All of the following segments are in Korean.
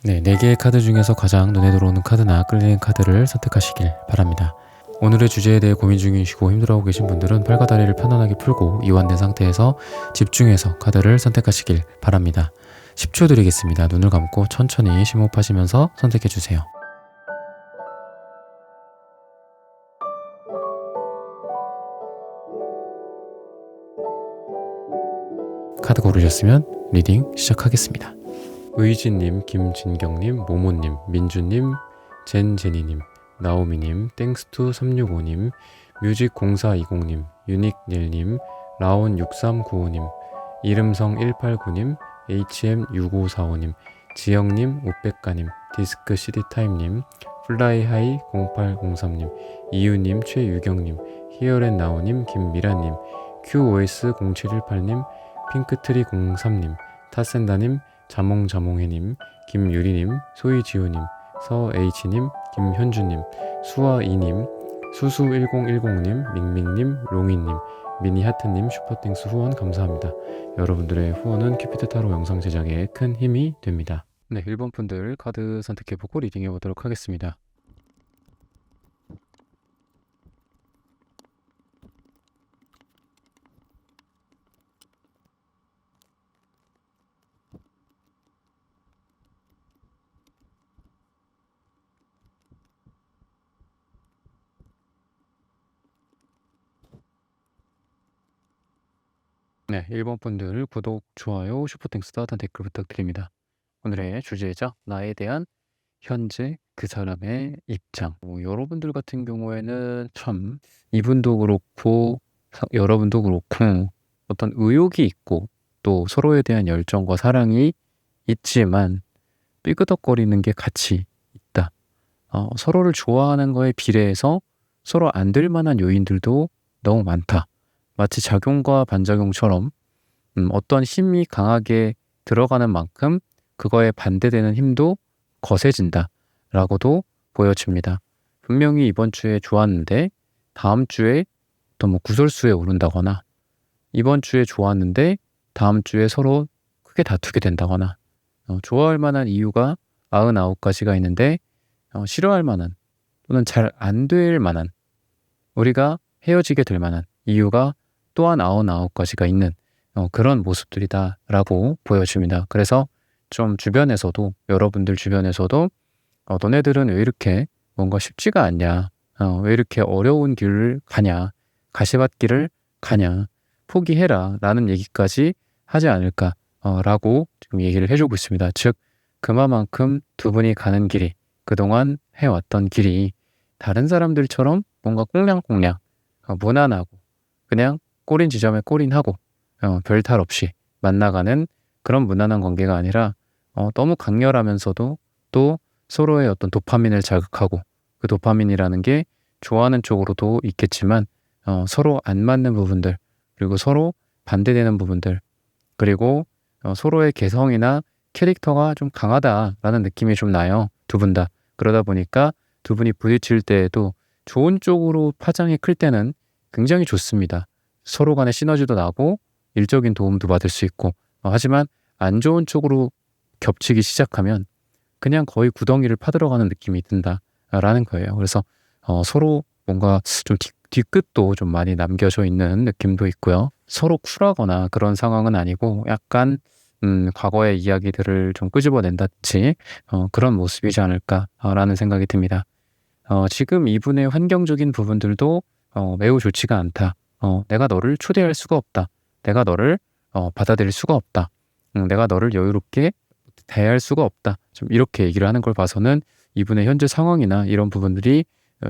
네, 4개의 카드 중에서 가장 눈에 들어오는 카드나 끌리는 카드를 선택하시길 바랍니다. 오늘의 주제에 대해 고민 중이시고 힘들어하고 계신 분들은 팔과 다리를 편안하게 풀고 이완된 상태에서 집중해서 카드를 선택하시길 바랍니다. 10초 드리겠습니다. 눈을 감고 천천히 심호흡하시면서 선택해주세요. 카드 고르셨으면 리딩 시작하겠습니다. 의진님, 김진경님, 모모님, 민주님, 젠제니님, 나오미님, 땡스투365님, 뮤직0420님, 유닉닐님, 라온6395님, 이름성189님, HM6545님, 지영님, 오백가님, 디스크CD타임님, 플라이하이0803님, 이유님, 최유경님, 히어앤나우님, 김미라님, QOS0718님, 핑크트리03님, 타센다님, 자몽자몽해님, 김유리님, 소희지호님, 서H님, 김현주님, 수아이님, 수수1010님, 밍밍님, 롱이님, 미니하트님 슈퍼땡스 후원 감사합니다. 여러분들의 후원은 큐피드 타로 영상 제작에 큰 힘이 됩니다. 네, 1번 분들 카드 선택해보고 리딩해보도록 하겠습니다. 네, 1번 분들 구독, 좋아요, 슈퍼땡스 따뜻한 댓글 부탁드립니다. 오늘의 주제죠. 나에 대한 현재 그 사람의 입장. 여러분들 같은 경우에는 참 이분도 그렇고 여러분도 그렇고 어떤 의욕이 있고 또 서로에 대한 열정과 사랑이 있지만 삐그덕거리는 게 같이 있다. 서로를 좋아하는 거에 비례해서 서로 안 될 만한 요인들도 너무 많다. 마치 작용과 반작용처럼 어떤 힘이 강하게 들어가는 만큼 그거에 반대되는 힘도 거세진다 라고도 보여집니다. 분명히 이번 주에 좋았는데 다음 주에 또 구설수에 오른다거나 이번 주에 좋았는데 다음 주에 서로 크게 다투게 된다거나 좋아할 만한 이유가 99가지가 있는데 싫어할 만한 또는 잘 안 될 만한 우리가 헤어지게 될 만한 이유가 또한 99가지가 있는 그런 모습들이다 라고 보여집니다. 그래서 좀 주변에서도 여러분들 주변에서도 너네들은 왜 이렇게 뭔가 쉽지가 않냐, 왜 이렇게 어려운 길을 가냐, 가시밭길을 가냐, 포기해라 라는 얘기까지 하지 않을까 라고 지금 얘기를 해주고 있습니다. 즉 그만큼 두 분이 가는 길이 그동안 해왔던 길이 다른 사람들처럼 뭔가 꽁냥꽁냥 무난하고 그냥 꼬린 지점에 꼬린하고 별 탈 없이 만나가는 그런 무난한 관계가 아니라 너무 강렬하면서도 또 서로의 어떤 도파민을 자극하고 그 도파민이라는 게 좋아하는 쪽으로도 있겠지만 서로 안 맞는 부분들 그리고 서로 반대되는 부분들 그리고 서로의 개성이나 캐릭터가 좀 강하다라는 느낌이 좀 나요. 두 분 다. 그러다 보니까 두 분이 부딪힐 때에도 좋은 쪽으로 파장이 클 때는 굉장히 좋습니다. 서로 간의 시너지도 나고 일적인 도움도 받을 수 있고 하지만 안 좋은 쪽으로 겹치기 시작하면 그냥 거의 구덩이를 파들어가는 느낌이 든다라는 거예요. 그래서 서로 뭔가 좀 뒤끝도 좀 많이 남겨져 있는 느낌도 있고요. 서로 쿨하거나 그런 상황은 아니고 약간 과거의 이야기들을 좀 끄집어낸다든지 그런 모습이지 않을까라는 생각이 듭니다. 지금 이분의 환경적인 부분들도 매우 좋지가 않다. 내가 너를 초대할 수가 없다. 내가 너를 받아들일 수가 없다. 내가 너를 여유롭게 대할 수가 없다. 좀 이렇게 얘기를 하는 걸 봐서는 이분의 현재 상황이나 이런 부분들이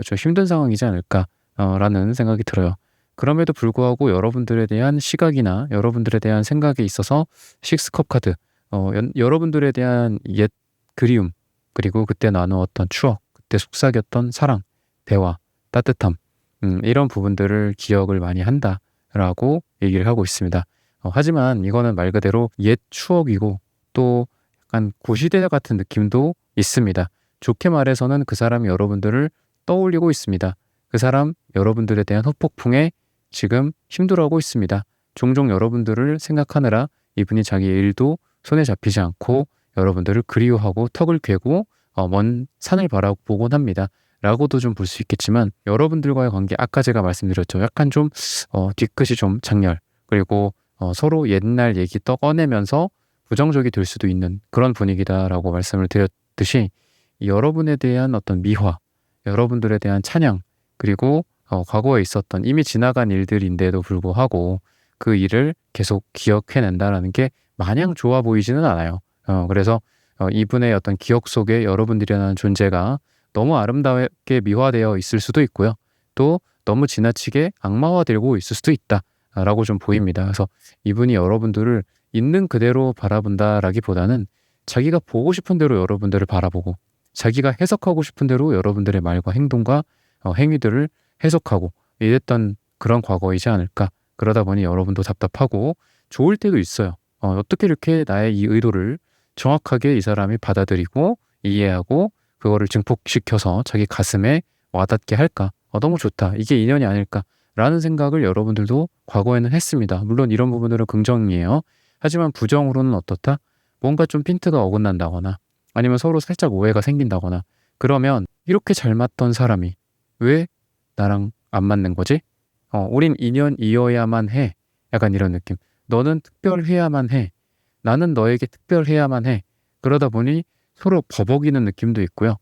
좀 힘든 상황이지 않을까라는 생각이 들어요. 그럼에도 불구하고 여러분들에 대한 시각이나 여러분들에 대한 생각에 있어서 식스컵 카드, 여러분들에 대한 옛 그리움, 그리고 그때 나누었던 추억, 그때 속삭였던 사랑, 대화, 따뜻함, 이런 부분들을 기억을 많이 한다라고 얘기를 하고 있습니다. 하지만 이거는 말 그대로 옛 추억이고 또 약간 구시대 같은 느낌도 있습니다. 좋게 말해서는 그 사람이 여러분들을 떠올리고 있습니다. 그 사람 여러분들에 대한 후폭풍에 지금 힘들어하고 있습니다. 종종 여러분들을 생각하느라 이분이 자기 일도 손에 잡히지 않고 여러분들을 그리워하고 턱을 괴고 먼 산을 바라보곤 합니다. 라고도 좀 볼 수 있겠지만 여러분들과의 관계 아까 제가 말씀드렸죠. 약간 좀 뒤끝이 좀 장렬 그리고 서로 옛날 얘기 꺼내면서 부정적이 될 수도 있는 그런 분위기다라고 말씀을 드렸듯이 여러분에 대한 어떤 미화, 여러분들에 대한 찬양 그리고 과거에 있었던 이미 지나간 일들인데도 불구하고 그 일을 계속 기억해낸다라는 게 마냥 좋아 보이지는 않아요. 그래서 이분의 어떤 기억 속에 여러분들이라는 존재가 너무 아름답게 미화되어 있을 수도 있고요. 또 너무 지나치게 악마화되고 있을 수도 있다라고 좀 보입니다. 그래서 이분이 여러분들을 있는 그대로 바라본다라기보다는 자기가 보고 싶은 대로 여러분들을 바라보고 자기가 해석하고 싶은 대로 여러분들의 말과 행동과 행위들을 해석하고 이랬던 그런 과거이지 않을까. 그러다 보니 여러분도 답답하고 좋을 때도 있어요. 어떻게 이렇게 나의 이 의도를 정확하게 이 사람이 받아들이고 이해하고 그거를 증폭시켜서 자기 가슴에 와닿게 할까? 너무 좋다. 이게 인연이 아닐까라는 생각을 여러분들도 과거에는 했습니다. 물론 이런 부분들은 긍정이에요. 하지만 부정으로는 어떻다? 뭔가 좀 핀트가 어긋난다거나 아니면 서로 살짝 오해가 생긴다거나 그러면 이렇게 잘 맞던 사람이 왜 나랑 안 맞는 거지? 우린 인연이어야만 해. 약간 이런 느낌. 너는 특별해야만 해. 나는 너에게 특별해야만 해. 그러다 보니 서로 버벅이는 느낌도 있고요.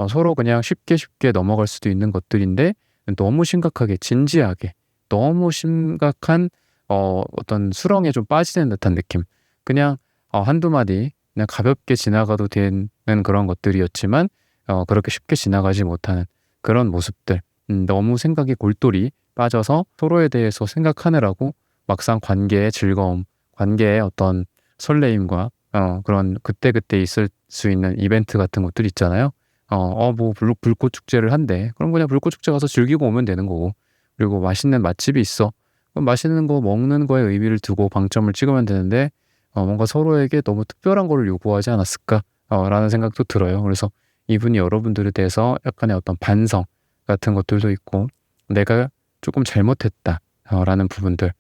서로 그냥 쉽게 넘어갈 수도 있는 것들인데 너무 심각하게 진지하게 너무 심각한 어떤 수렁에 좀 빠지는 듯한 느낌. 그냥 한두 마디 그냥 가볍게 지나가도 되는 그런 것들이었지만 그렇게 쉽게 지나가지 못하는 그런 모습들. 너무 생각이 골똘히 빠져서 서로에 대해서 생각하느라고 막상 관계의 즐거움, 관계의 어떤 설레임과 그런 그때그때 있을 수 있는 이벤트 같은 것들 있잖아요. 뭐 불꽃 축제를 한대. 그럼 그냥 불꽃 축제 가서 즐기고 오면 되는 거고. 그리고 맛있는 맛집이 있어. 그럼 맛있는 거 먹는 거에 의미를 두고 방점을 찍으면 되는데 뭔가 서로에게 너무 특별한 거를 요구하지 않았을까? 라는 생각도 들어요. 그래서 이분이 여러분들에 대해서 약간의 어떤 반성 같은 것들도 있고 내가 조금 잘못했다 라는 부분들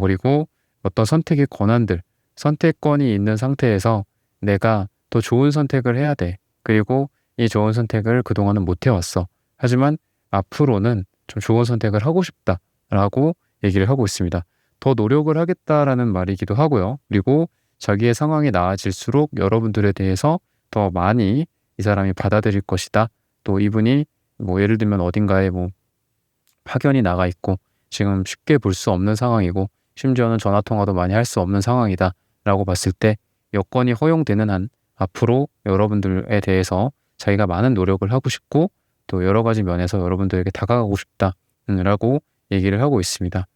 그리고 어떤 선택의 권한들 선택권이 있는 상태에서 내가 더 좋은 선택을 해야 돼. 그리고 이 좋은 선택을 그동안은 못 해왔어. 하지만 앞으로는 좀 좋은 선택을 하고 싶다라고 얘기를 하고 있습니다. 더 노력을 하겠다라는 말이기도 하고요. 그리고 자기의 상황이 나아질수록 여러분들에 대해서 더 많이 이 사람이 받아들일 것이다. 또 이분이 뭐 예를 들면 어딘가에 뭐 파견이 나가 있고 지금 쉽게 볼 수 없는 상황이고 심지어는 전화 통화도 많이 할 수 없는 상황이다라고 봤을 때 여건이 허용되는 한 앞으로 여러분들에 대해서 자기가 많은 노력을 하고 싶고 또 여러 가지 면에서 여러분들에게 다가가고 싶다라고 얘기를 하고 있습니다.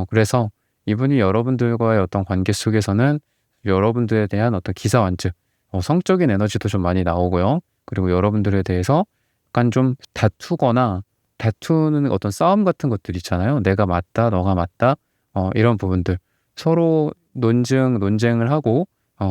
그래서 이분이 여러분들과의 어떤 관계 속에서는 여러분들에 대한 어떤 기사완즉 성적인 에너지도 좀 많이 나오고요. 그리고 여러분들에 대해서 약간 좀 다투는 어떤 싸움 같은 것들 있잖아요. 내가 맞다, 너가 맞다, 이런 부분들. 서로 논쟁을 하고,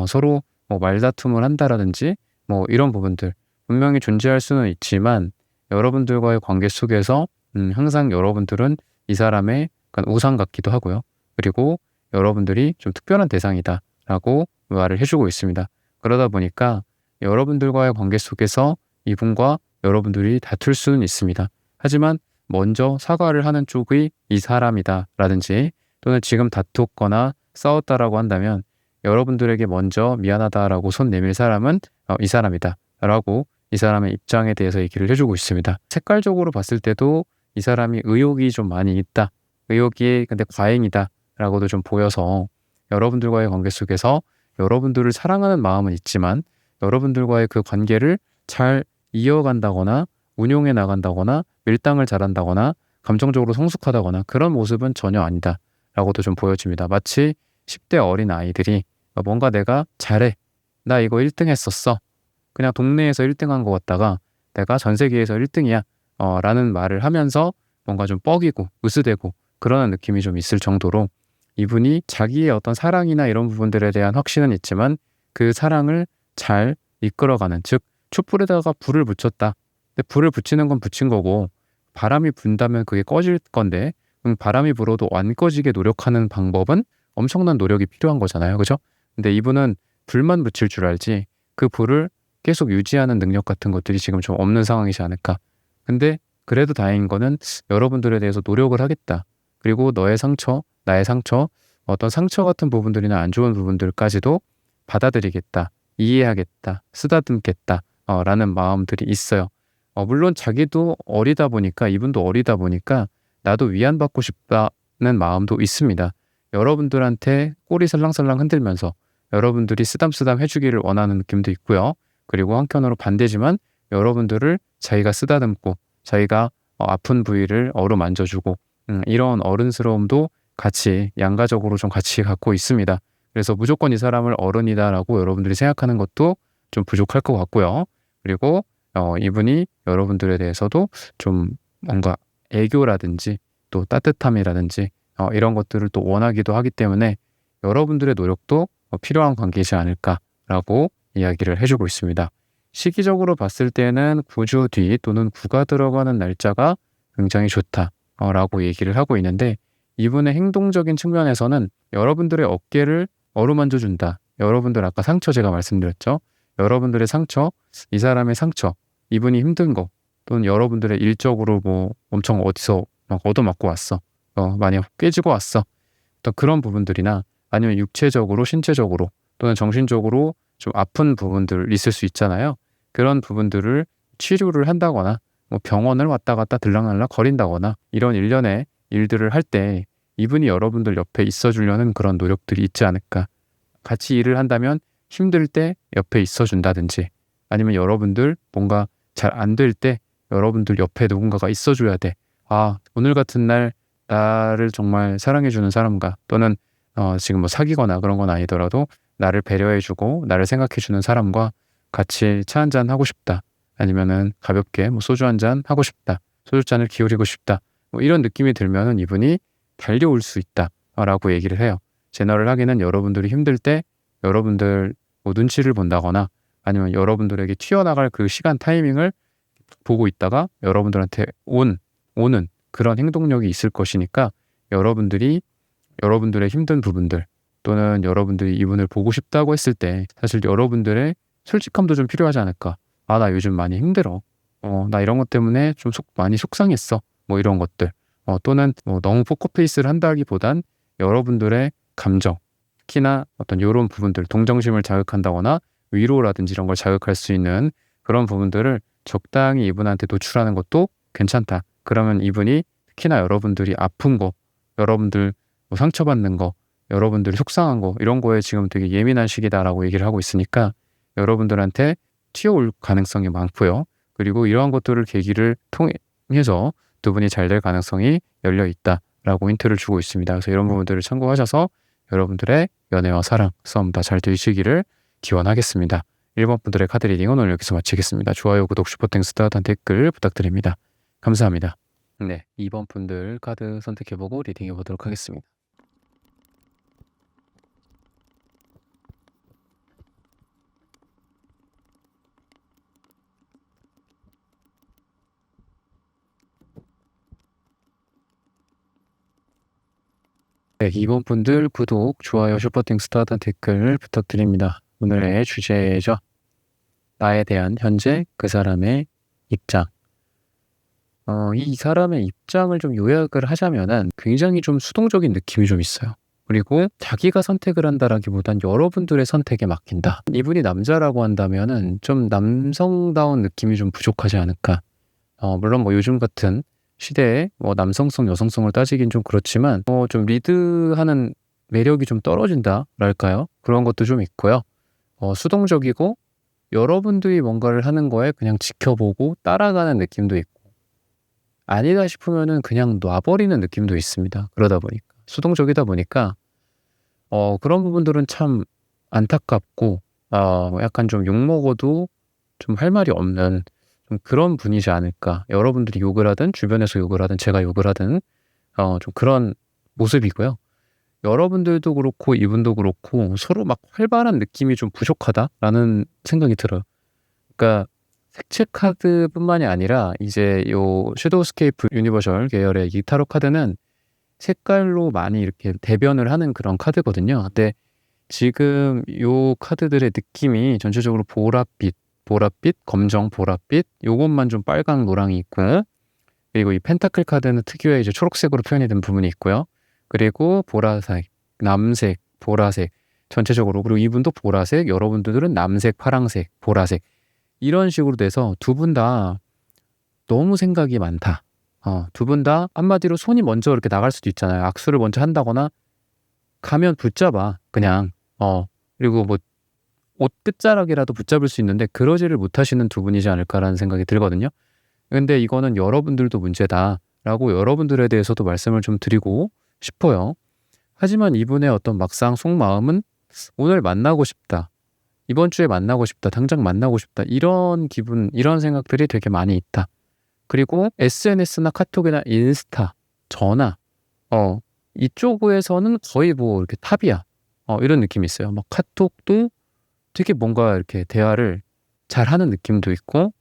서로 뭐 말다툼을 한다라든지, 뭐 이런 부분들. 분명히 존재할 수는 있지만, 여러분들과의 관계 속에서, 항상 여러분들은 이 사람의 약간 우상 같기도 하고요. 그리고 여러분들이 좀 특별한 대상이다라고 말을 해주고 있습니다. 그러다 보니까 여러분들과의 관계 속에서 이분과 여러분들이 다툴 수는 있습니다. 하지만 먼저 사과를 하는 쪽이 이 사람이다라든지 또는 지금 다퉜거나 싸웠다라고 한다면 여러분들에게 먼저 미안하다라고 손 내밀 사람은 이 사람이다라고 이 사람의 입장에 대해서 얘기를 해주고 있습니다. 색깔적으로 봤을 때도 이 사람이 의욕이 좀 많이 있다. 의욕이 근데 과잉이다라고도 좀 보여서 여러분들과의 관계 속에서 여러분들을 사랑하는 마음은 있지만 여러분들과의 그 관계를 잘 이어간다거나 운용해 나간다거나 밀당을 잘한다거나 감정적으로 성숙하다거나 그런 모습은 전혀 아니다라고도 좀 보여집니다. 마치 10대 어린 아이들이 뭔가 내가 잘해. 나 이거 1등 했었어. 그냥 동네에서 1등 한 것 같다가 내가 전 세계에서 1등이야. 라는 말을 하면서 뭔가 좀 뻐기고 으스대고 그러는 느낌이 좀 있을 정도로 이분이 자기의 어떤 사랑이나 이런 부분들에 대한 확신은 있지만 그 사랑을 잘 이끌어가는 즉 촛불에다가 불을 붙였다. 근데 불을 붙이는 건 붙인 거고 바람이 분다면 그게 꺼질 건데 바람이 불어도 안 꺼지게 노력하는 방법은 엄청난 노력이 필요한 거잖아요. 그죠? 근데 이분은 불만 붙일 줄 알지 그 부를 계속 유지하는 능력 같은 것들이 지금 좀 없는 상황이지 않을까. 근데 그래도 다행인 거는 여러분들에 대해서 노력을 하겠다. 그리고 너의 상처, 나의 상처, 어떤 상처 같은 부분들이나 안 좋은 부분들까지도 받아들이겠다. 이해하겠다. 쓰다듬겠다. 라는 마음들이 있어요. 물론 자기도 어리다 보니까, 이분도 어리다 보니까 나도 위안받고 싶다는 마음도 있습니다. 여러분들한테 꼬리 살랑살랑 흔들면서 여러분들이 쓰담쓰담 해주기를 원하는 느낌도 있고요. 그리고 한편으로 반대지만 여러분들을 자기가 쓰다듬고 자기가 아픈 부위를 어루만져주고 이런 어른스러움도 같이 양가적으로 좀 같이 갖고 있습니다. 그래서 무조건 이 사람을 어른이다라고 여러분들이 생각하는 것도 좀 부족할 것 같고요. 그리고 이분이 여러분들에 대해서도 좀 뭔가 애교라든지 또 따뜻함이라든지 이런 것들을 또 원하기도 하기 때문에 여러분들의 노력도 필요한 관계이지 않을까라고 이야기를 해주고 있습니다. 시기적으로 봤을 때는 9주 뒤 또는 9가 들어가는 날짜가 굉장히 좋다라고 얘기를 하고 있는데 이분의 행동적인 측면에서는 여러분들의 어깨를 어루만져준다. 여러분들 아까 상처 제가 말씀드렸죠. 여러분들의 상처, 이 사람의 상처, 이분이 힘든 거 또는 여러분들의 일적으로 뭐 엄청 어디서 막 얻어맞고 왔어. 많이 깨지고 왔어. 또 그런 부분들이나 아니면 육체적으로, 신체적으로 또는 정신적으로 좀 아픈 부분들 있을 수 있잖아요. 그런 부분들을 치료를 한다거나 뭐 병원을 왔다 갔다 들락날락 거린다거나 이런 일련의 일들을 할 때 이분이 여러분들 옆에 있어주려는 그런 노력들이 있지 않을까. 같이 일을 한다면 힘들 때 옆에 있어준다든지 아니면 여러분들 뭔가 잘 안 될 때 여러분들 옆에 누군가가 있어줘야 돼. 오늘 같은 날 나를 정말 사랑해주는 사람과 또는 지금 뭐 사귀거나 그런 건 아니더라도 나를 배려해주고 나를 생각해주는 사람과 같이 차 한잔 하고 싶다. 아니면은 가볍게 뭐 소주 한잔 하고 싶다. 소주잔을 기울이고 싶다. 뭐 이런 느낌이 들면은 이분이 달려올 수 있다라고 얘기를 해요. 제너럴 하기는 여러분들이 힘들 때 여러분들 뭐 눈치를 본다거나 아니면 여러분들에게 튀어나갈 그 시간 타이밍을 보고 있다가 여러분들한테 오는 그런 행동력이 있을 것이니까 여러분들이 여러분들의 힘든 부분들 또는 여러분들이 이분을 보고 싶다고 했을 때 사실 여러분들의 솔직함도 좀 필요하지 않을까. 나 요즘 많이 힘들어. 나 이런 것 때문에 좀 많이 속상했어. 뭐 이런 것들. 또는 뭐 너무 포커페이스를 한다기보단 여러분들의 감정, 특히나 어떤 이런 부분들, 동정심을 자극한다거나 위로라든지 이런 걸 자극할 수 있는 그런 부분들을 적당히 이분한테 노출하는 것도 괜찮다. 그러면 이분이 특히나 여러분들이 아픈 거, 여러분들 뭐 상처받는 거, 여러분들이 속상한 거 이런 거에 지금 되게 예민한 시기다라고 얘기를 하고 있으니까 여러분들한테 튀어올 가능성이 많고요. 그리고 이러한 것들을 계기를 통해서 두 분이 잘 될 가능성이 열려 있다라고 힌트를 주고 있습니다. 그래서 이런 부분들을 참고하셔서 여러분들의 연애와 사랑, 싸움 다 잘 되시기를 기원하겠습니다. 1번 분들의 카드 리딩은 오늘 여기서 마치겠습니다. 좋아요, 구독, 슈퍼땡스, 따뜻한 댓글 부탁드립니다. 감사합니다. 네, 2번 분들 카드 선택해보고 리딩해보도록 하겠습니다. 네, 2번 분들 구독, 좋아요, 슈퍼땡스, 따뜻한 댓글 부탁드립니다. 오늘의 주제죠. 나에 대한 현재 그 사람의 입장. 이 사람의 입장을 좀 요약을 하자면은 굉장히 좀 수동적인 느낌이 좀 있어요. 그리고 자기가 선택을 한다라기보단 여러분들의 선택에 맡긴다. 이분이 남자라고 한다면은 좀 남성다운 느낌이 좀 부족하지 않을까. 물론 뭐 요즘 같은 시대에 뭐 남성성, 여성성을 따지긴 좀 그렇지만 좀 리드하는 매력이 좀 떨어진다랄까요? 그런 것도 좀 있고요. 수동적이고 여러분들이 뭔가를 하는 거에 그냥 지켜보고 따라가는 느낌도 있고 아니다 싶으면은 그냥 놔버리는 느낌도 있습니다. 그러다 보니까 수동적이다 보니까 그런 부분들은 참 안타깝고 약간 좀 욕먹어도 좀 할 말이 없는 좀 그런 분이지 않을까. 여러분들이 욕을 하든 주변에서 욕을 하든 제가 욕을 하든 좀 그런 모습이고요. 여러분들도 그렇고 이분도 그렇고 서로 막 활발한 느낌이 좀 부족하다라는 생각이 들어요. 그러니까 색채 카드뿐만이 아니라 이제 요 섀도우스케이프 유니버셜 계열의 이 타로 카드는 색깔로 많이 이렇게 대변을 하는 그런 카드거든요. 근데 지금 요 카드들의 느낌이 전체적으로 보랏빛, 검정 보랏빛, 요것만 좀 빨강 노랑이 있고, 그리고 이 펜타클 카드는 특유의 이제 초록색으로 표현이 된 부분이 있고요. 그리고 보라색, 남색, 보라색 전체적으로, 그리고 이분도 보라색, 여러분들은 남색, 파랑색, 보라색 이런 식으로 돼서 두 분 다 너무 생각이 많다. 두 분 다 한마디로 손이 먼저 이렇게 나갈 수도 있잖아요. 악수를 먼저 한다거나 가면 붙잡아 그냥. 그리고 뭐 옷 끝자락이라도 붙잡을 수 있는데 그러지를 못하시는 두 분이지 않을까라는 생각이 들거든요. 근데 이거는 여러분들도 문제다라고 여러분들에 대해서도 말씀을 좀 드리고 싶어요. 하지만 이분의 어떤 막상 속마음은 오늘 만나고 싶다, 이번 주에 만나고 싶다, 당장 만나고 싶다, 이런 기분, 이런 생각들이 되게 많이 있다. 그리고 SNS나 카톡이나 인스타, 전화, 이쪽에서는 거의 뭐 이렇게 탑이야. 이런 느낌이 있어요. 막 카톡도 되게 뭔가 이렇게 대화를 잘하는 느낌도 있고,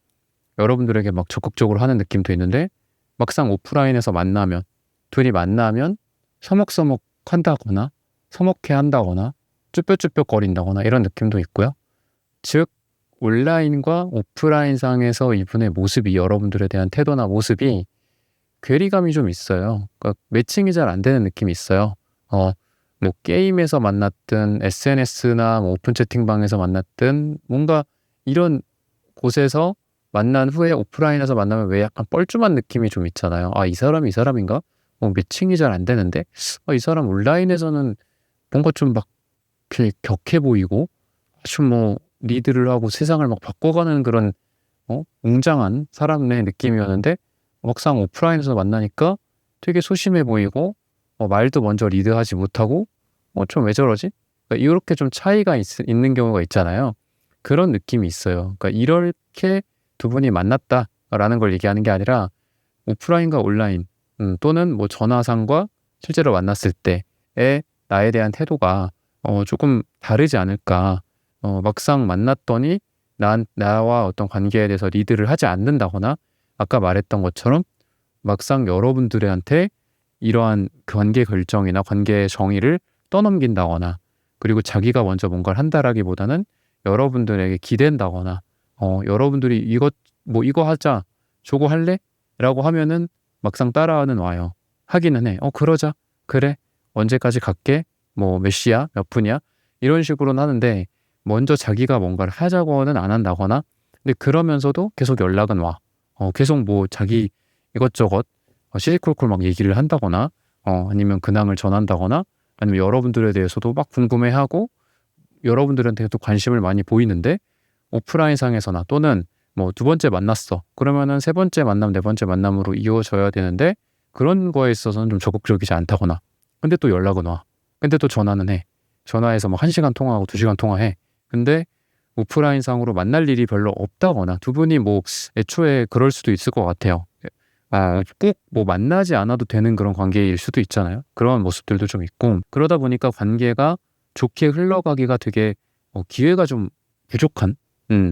여러분들에게 막 적극적으로 하는 느낌도 있는데, 막상 오프라인에서 만나면, 둘이 만나면 서먹서먹 한다거나 서먹해 한다거나 쭈뼛쭈뼛 거린다거나 이런 느낌도 있고요. 즉 온라인과 오프라인 상에서 이분의 모습이, 여러분들에 대한 태도나 모습이 괴리감이 좀 있어요. 그러니까 매칭이 잘 안 되는 느낌이 있어요. 뭐 게임에서 만났든 SNS나 뭐 오픈 채팅방에서 만났든 뭔가 이런 곳에서 만난 후에 오프라인에서 만나면 왜 약간 뻘쭘한 느낌이 좀 있잖아요. 이 사람이 이 사람인가? 매칭이 잘 안 되는데 이 사람 온라인에서는 뭔가 좀 막 이렇게 격해 보이고 좀 뭐 리드를 하고 세상을 막 바꿔가는 그런 웅장한 사람의 느낌이었는데, 막상 오프라인에서 만나니까 되게 소심해 보이고 말도 먼저 리드하지 못하고 좀 왜 저러지? 그러니까 이렇게 좀 차이가 있는 경우가 있잖아요. 그런 느낌이 있어요. 그러니까 이렇게 두 분이 만났다라는 걸 얘기하는 게 아니라 오프라인과 온라인, 또는 뭐 전화상과 실제로 만났을 때의 나에 대한 태도가 조금 다르지 않을까. 막상 만났더니 나와 어떤 관계에 대해서 리드를 하지 않는다거나, 아까 말했던 것처럼 막상 여러분들한테 이러한 관계 결정이나 관계의 정의를 떠넘긴다거나, 그리고 자기가 먼저 뭔가를 한다라기보다는 여러분들에게 기댄다거나, 여러분들이 이거 하자, 저거 할래? 라고 하면은 막상 따라는 와요. 하기는 해. 그러자. 그래. 언제까지 갈게? 뭐 몇 시야? 몇 분이야? 이런 식으로는 하는데, 먼저 자기가 뭔가를 하자고는 안 한다거나, 근데 그러면서도 계속 연락은 와. 계속 뭐 자기 이것저것 시시콜콜 막 얘기를 한다거나, 아니면 근황을 전한다거나, 아니면 여러분들에 대해서도 막 궁금해하고 여러분들한테도 관심을 많이 보이는데, 오프라인 상에서나 또는 뭐 두 번째 만났어. 그러면은 세 번째 만남, 네 번째 만남으로 이어져야 되는데 그런 거에 있어서는 좀 적극적이지 않다거나, 근데 또 연락은 와. 근데 또 전화는 해. 전화해서 막 1시간 통화하고 2시간 통화해. 근데 오프라인 상으로 만날 일이 별로 없다거나, 두 분이 뭐 애초에 그럴 수도 있을 것 같아요. 꼭 뭐 만나지 않아도 되는 그런 관계일 수도 있잖아요. 그런 모습들도 좀 있고, 그러다 보니까 관계가 좋게 흘러가기가 되게 기회가 좀 부족한,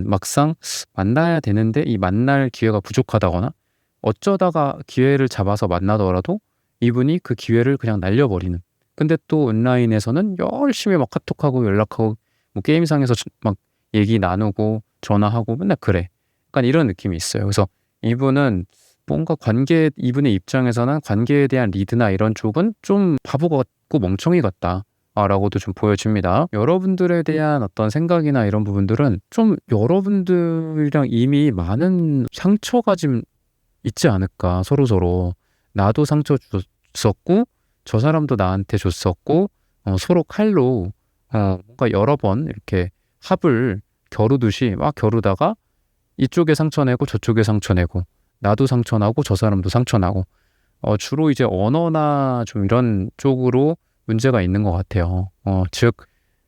막상 만나야 되는데 이 만날 기회가 부족하다거나, 어쩌다가 기회를 잡아서 만나더라도 이분이 그 기회를 그냥 날려버리는. 근데 또 온라인에서는 열심히 막 카톡하고 연락하고 뭐 게임상에서 막 얘기 나누고 전화하고 맨날 그래. 약간 이런 느낌이 있어요. 그래서 이분은 뭔가 이분의 입장에서는 관계에 대한 리드나 이런 쪽은 좀 바보 같고 멍청이 같다, 라고도 좀 보여집니다. 여러분들에 대한 어떤 생각이나 이런 부분들은 좀 여러분들이랑 이미 많은 상처가 좀 있지 않을까. 서로서로 나도 상처 줬었고 저 사람도 나한테 줬었고, 서로 칼로 뭔가 여러 번 이렇게 합을 겨루듯이 막 겨루다가 이쪽에 상처내고 저쪽에 상처내고, 나도 상처나고 저 사람도 상처나고, 주로 이제 언어나 좀 이런 쪽으로 문제가 있는 것 같아요. 즉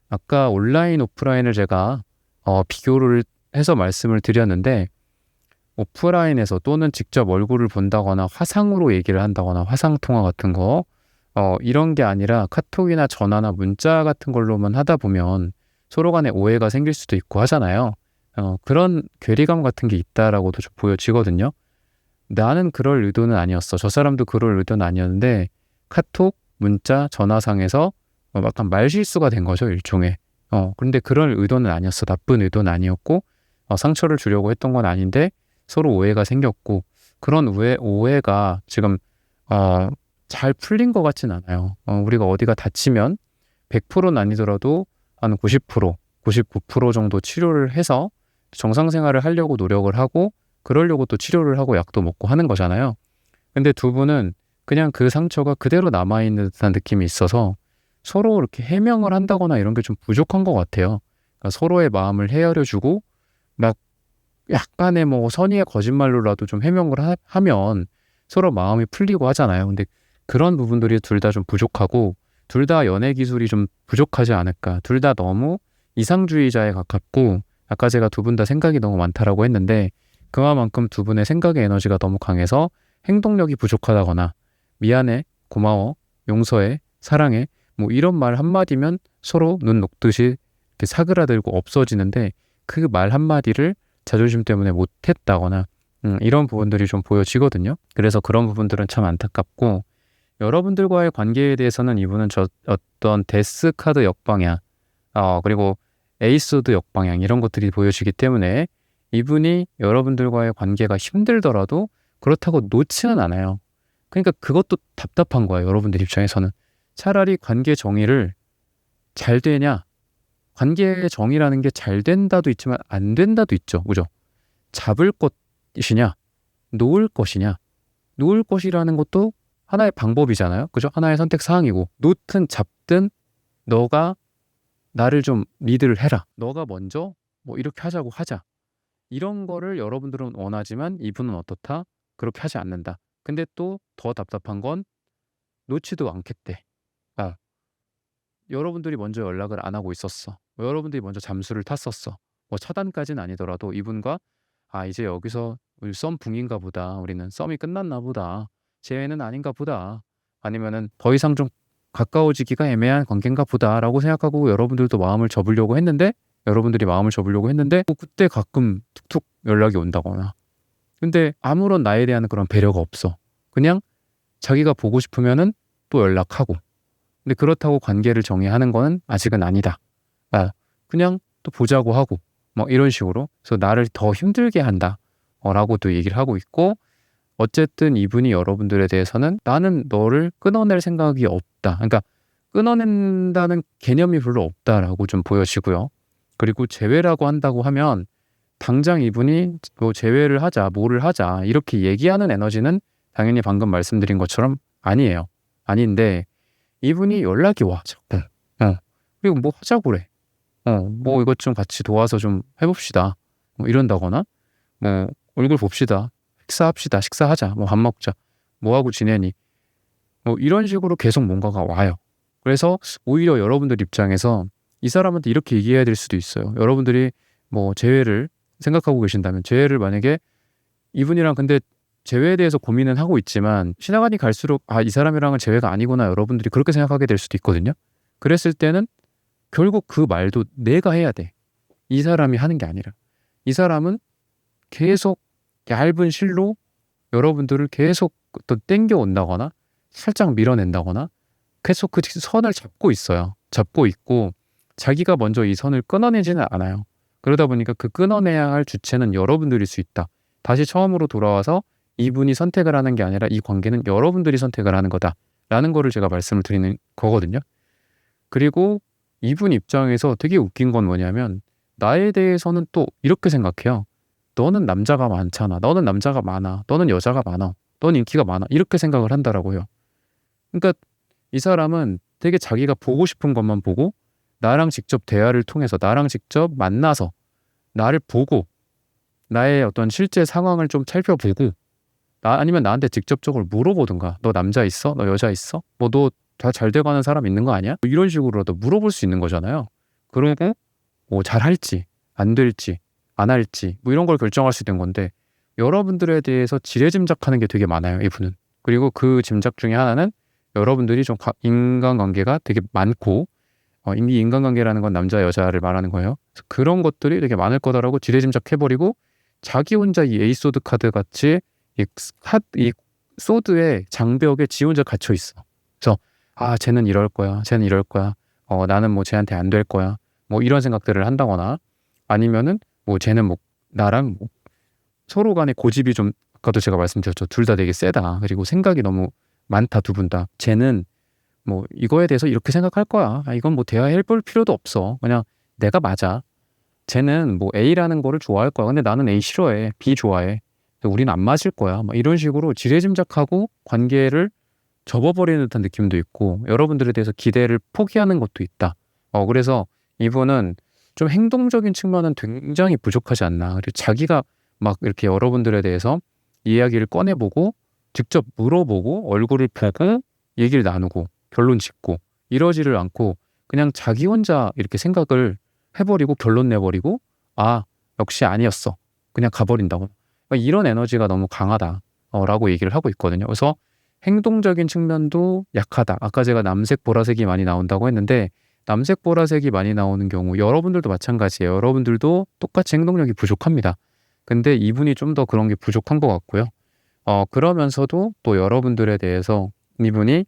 아까 온라인 오프라인을 제가 비교를 해서 말씀을 드렸는데, 오프라인에서 또는 직접 얼굴을 본다거나 화상으로 얘기를 한다거나 화상통화 같은 거, 이런 게 아니라 카톡이나 전화나 문자 같은 걸로만 하다 보면 서로 간에 오해가 생길 수도 있고 하잖아요. 그런 괴리감 같은 게 있다라고도 좀 보여지거든요. 나는 그럴 의도는 아니었어, 저 사람도 그럴 의도는 아니었는데 카톡, 문자, 전화상에서 약간 말실수가 된 거죠, 일종의. 그런데 그럴 의도는 아니었어. 나쁜 의도는 아니었고 상처를 주려고 했던 건 아닌데 서로 오해가 생겼고 그런 오해가 지금 잘 풀린 것 같진 않아요. 우리가 어디가 다치면 100%는 아니더라도 한 90%, 99% 정도 치료를 해서 정상 생활을 하려고 노력을 하고 그러려고 또 치료를 하고 약도 먹고 하는 거잖아요. 근데 두 분은 그냥 그 상처가 그대로 남아있는 듯한 느낌이 있어서 서로 이렇게 해명을 한다거나 이런 게 좀 부족한 것 같아요. 그러니까 서로의 마음을 헤아려주고 막 약간의 뭐 선의의 거짓말로라도 좀 해명을 하면 서로 마음이 풀리고 하잖아요. 근데 그런 부분들이 둘 다 좀 부족하고 둘 다 연애 기술이 좀 부족하지 않을까. 둘 다 너무 이상주의자에 가깝고 아까 제가 두 분 다 생각이 너무 많다라고 했는데 그만큼 두 분의 생각의 에너지가 너무 강해서 행동력이 부족하다거나 미안해, 고마워, 용서해, 사랑해 뭐 이런 말 한마디면 서로 눈 녹듯이 이렇게 사그라들고 없어지는데 그 말 한마디를 자존심 때문에 못했다거나 이런 부분들이 좀 보여지거든요. 그래서 그런 부분들은 참 안타깝고 여러분들과의 관계에 대해서는 이분은 어떤 데스 카드 역방향 그리고 에이스드 역방향 이런 것들이 보여지기 때문에 이분이 여러분들과의 관계가 힘들더라도 그렇다고 놓지는 않아요. 그러니까 그것도 답답한 거예요. 여러분들 입장에서는. 차라리 관계 정의를 잘 되냐 관계의 정의라는 게 잘 된다도 있지만 안 된다도 있죠. 그죠? 잡을 것이냐 놓을 것이냐 놓을 것이라는 것도 하나의 방법이잖아요. 그죠? 하나의 선택 사항이고 놓든 잡든 너가 나를 좀 리드를 해라. 너가 먼저 뭐 이렇게 하자고 하자. 이런 거를 여러분들은 원하지만 이분은 어떻다? 그렇게 하지 않는다. 근데 또 더 답답한 건 놓지도 않겠대. 아, 여러분들이 먼저 연락을 안 하고 있었어. 여러분들이 먼저 잠수를 탔었어. 뭐 차단까지는 아니더라도 이분과 이제 여기서 우리 썸 붕인가 보다. 우리는 썸이 끝났나 보다. 재회는 아닌가 보다. 아니면은 더 이상 좀 가까워지기가 애매한 관계인가 보다라고 생각하고 여러분들도 마음을 접으려고 했는데 여러분들이 마음을 접으려고 했는데 그때 가끔 툭툭 연락이 온다거나 근데 아무런 나에 대한 그런 배려가 없어. 그냥 자기가 보고 싶으면은 또 연락하고 근데 그렇다고 관계를 정의하는 거는 아직은 아니다. 그냥 또 보자고 하고 뭐 이런 식으로 그래서 나를 더 힘들게 한다 라고 또 얘기를 하고 있고 어쨌든 이분이 여러분들에 대해서는 나는 너를 끊어낼 생각이 없다. 그러니까 끊어낸다는 개념이 별로 없다라고 좀 보여지고요. 그리고 재회라고 한다고 하면 당장 이분이 뭐 재회를 하자, 뭐를 하자 이렇게 얘기하는 에너지는 당연히 방금 말씀드린 것처럼 아니에요. 아닌데 이분이 연락이 와 자꾸. 그리고 뭐 하자고 그래. 뭐 이것 좀 같이 도와서 좀 해봅시다. 뭐 이런다거나 뭐 얼굴 봅시다. 식사합시다. 식사하자. 뭐 밥 먹자. 뭐 하고 지내니? 뭐 이런 식으로 계속 뭔가가 와요. 그래서 오히려 여러분들 입장에서 이 사람한테 이렇게 얘기해야 될 수도 있어요. 여러분들이 뭐 재회를 생각하고 계신다면 재회를 만약에 이분이랑 근데 재회에 대해서 고민은 하고 있지만 시간이 갈수록 이 사람이랑은 재회가 아니구나 여러분들이 그렇게 생각하게 될 수도 있거든요. 그랬을 때는 결국 그 말도 내가 해야 돼. 이 사람이 하는 게 아니라. 이 사람은 계속 얇은 실로 여러분들을 계속 또 땡겨 온다거나 살짝 밀어낸다거나 계속 그 선을 잡고 있어요. 잡고 있고 자기가 먼저 이 선을 끊어내지는 않아요. 그러다 보니까 그 끊어내야 할 주체는 여러분들일 수 있다. 다시 처음으로 돌아와서 이분이 선택을 하는 게 아니라 이 관계는 여러분들이 선택을 하는 거다라는 거를 제가 말씀을 드리는 거거든요. 그리고 이분 입장에서 되게 웃긴 건 뭐냐면 나에 대해서는 또 이렇게 생각해요. 너는 남자가 많잖아. 너는 남자가 많아. 너는 여자가 많아. 너는 인기가 많아. 이렇게 생각을 한다라고요. 그러니까 이 사람은 되게 자기가 보고 싶은 것만 보고 나랑 직접 대화를 통해서 나랑 직접 만나서 나를 보고 나의 어떤 실제 상황을 좀 살펴보고 아니면 나한테 직접적으로 물어보든가 너 남자 있어? 너 여자 있어? 뭐 너 다 잘 돼가는 사람 있는 거 아니야? 뭐 이런 식으로라도 물어볼 수 있는 거잖아요. 그러고 뭐 잘할지 안 될지 안 할지 뭐 이런 걸 결정할 수 있는 건데 여러분들에 대해서 지레짐작하는 게 되게 많아요. 이분은. 그리고 그 짐작 중에 하나는 여러분들이 좀 인간관계가 되게 많고 이 인간관계라는 건 남자 여자를 말하는 거예요. 그래서 그런 것들이 되게 많을 거다라고 지레짐작해버리고 자기 혼자 이 에이소드 카드 같이 이 소드의 장벽에 지 혼자 갇혀 있어. 그래서 쟤는 이럴 거야. 쟤는 이럴 거야. 나는 뭐 쟤한테 안 될 거야. 뭐 이런 생각들을 한다거나 아니면은 뭐 쟤는 뭐 나랑 뭐 서로 간에 고집이 좀 아까도 제가 말씀드렸죠. 둘 다 되게 세다. 그리고 생각이 너무 많다 두 분 다. 쟤는 뭐 이거에 대해서 이렇게 생각할 거야. 아 이건 뭐 대화해 볼 필요도 없어. 그냥 내가 맞아. 쟤는 뭐 A라는 거를 좋아할 거야. 근데 나는 A 싫어해. B 좋아해. 근데 우리는 안 맞을 거야. 막 이런 식으로 지레짐작하고 관계를 접어버리는 듯한 느낌도 있고 여러분들에 대해서 기대를 포기하는 것도 있다. 그래서 이분은 좀 행동적인 측면은 굉장히 부족하지 않나. 그리고 자기가 막 이렇게 여러분들에 대해서 이야기를 꺼내보고 직접 물어보고 얼굴을 보고 얘기를 나누고 결론 짓고 이러지를 않고 그냥 자기 혼자 이렇게 생각을 해버리고 결론 내버리고 아 역시 아니었어. 그냥 가버린다고. 그러니까 이런 에너지가 너무 강하다. 라고 얘기를 하고 있거든요. 그래서 행동적인 측면도 약하다. 아까 제가 남색, 보라색이 많이 나온다고 했는데 남색, 보라색이 많이 나오는 경우 여러분들도 마찬가지예요. 여러분들도 똑같이 행동력이 부족합니다. 근데 이분이 좀 더 그런 게 부족한 것 같고요. 그러면서도 또 여러분들에 대해서 이분이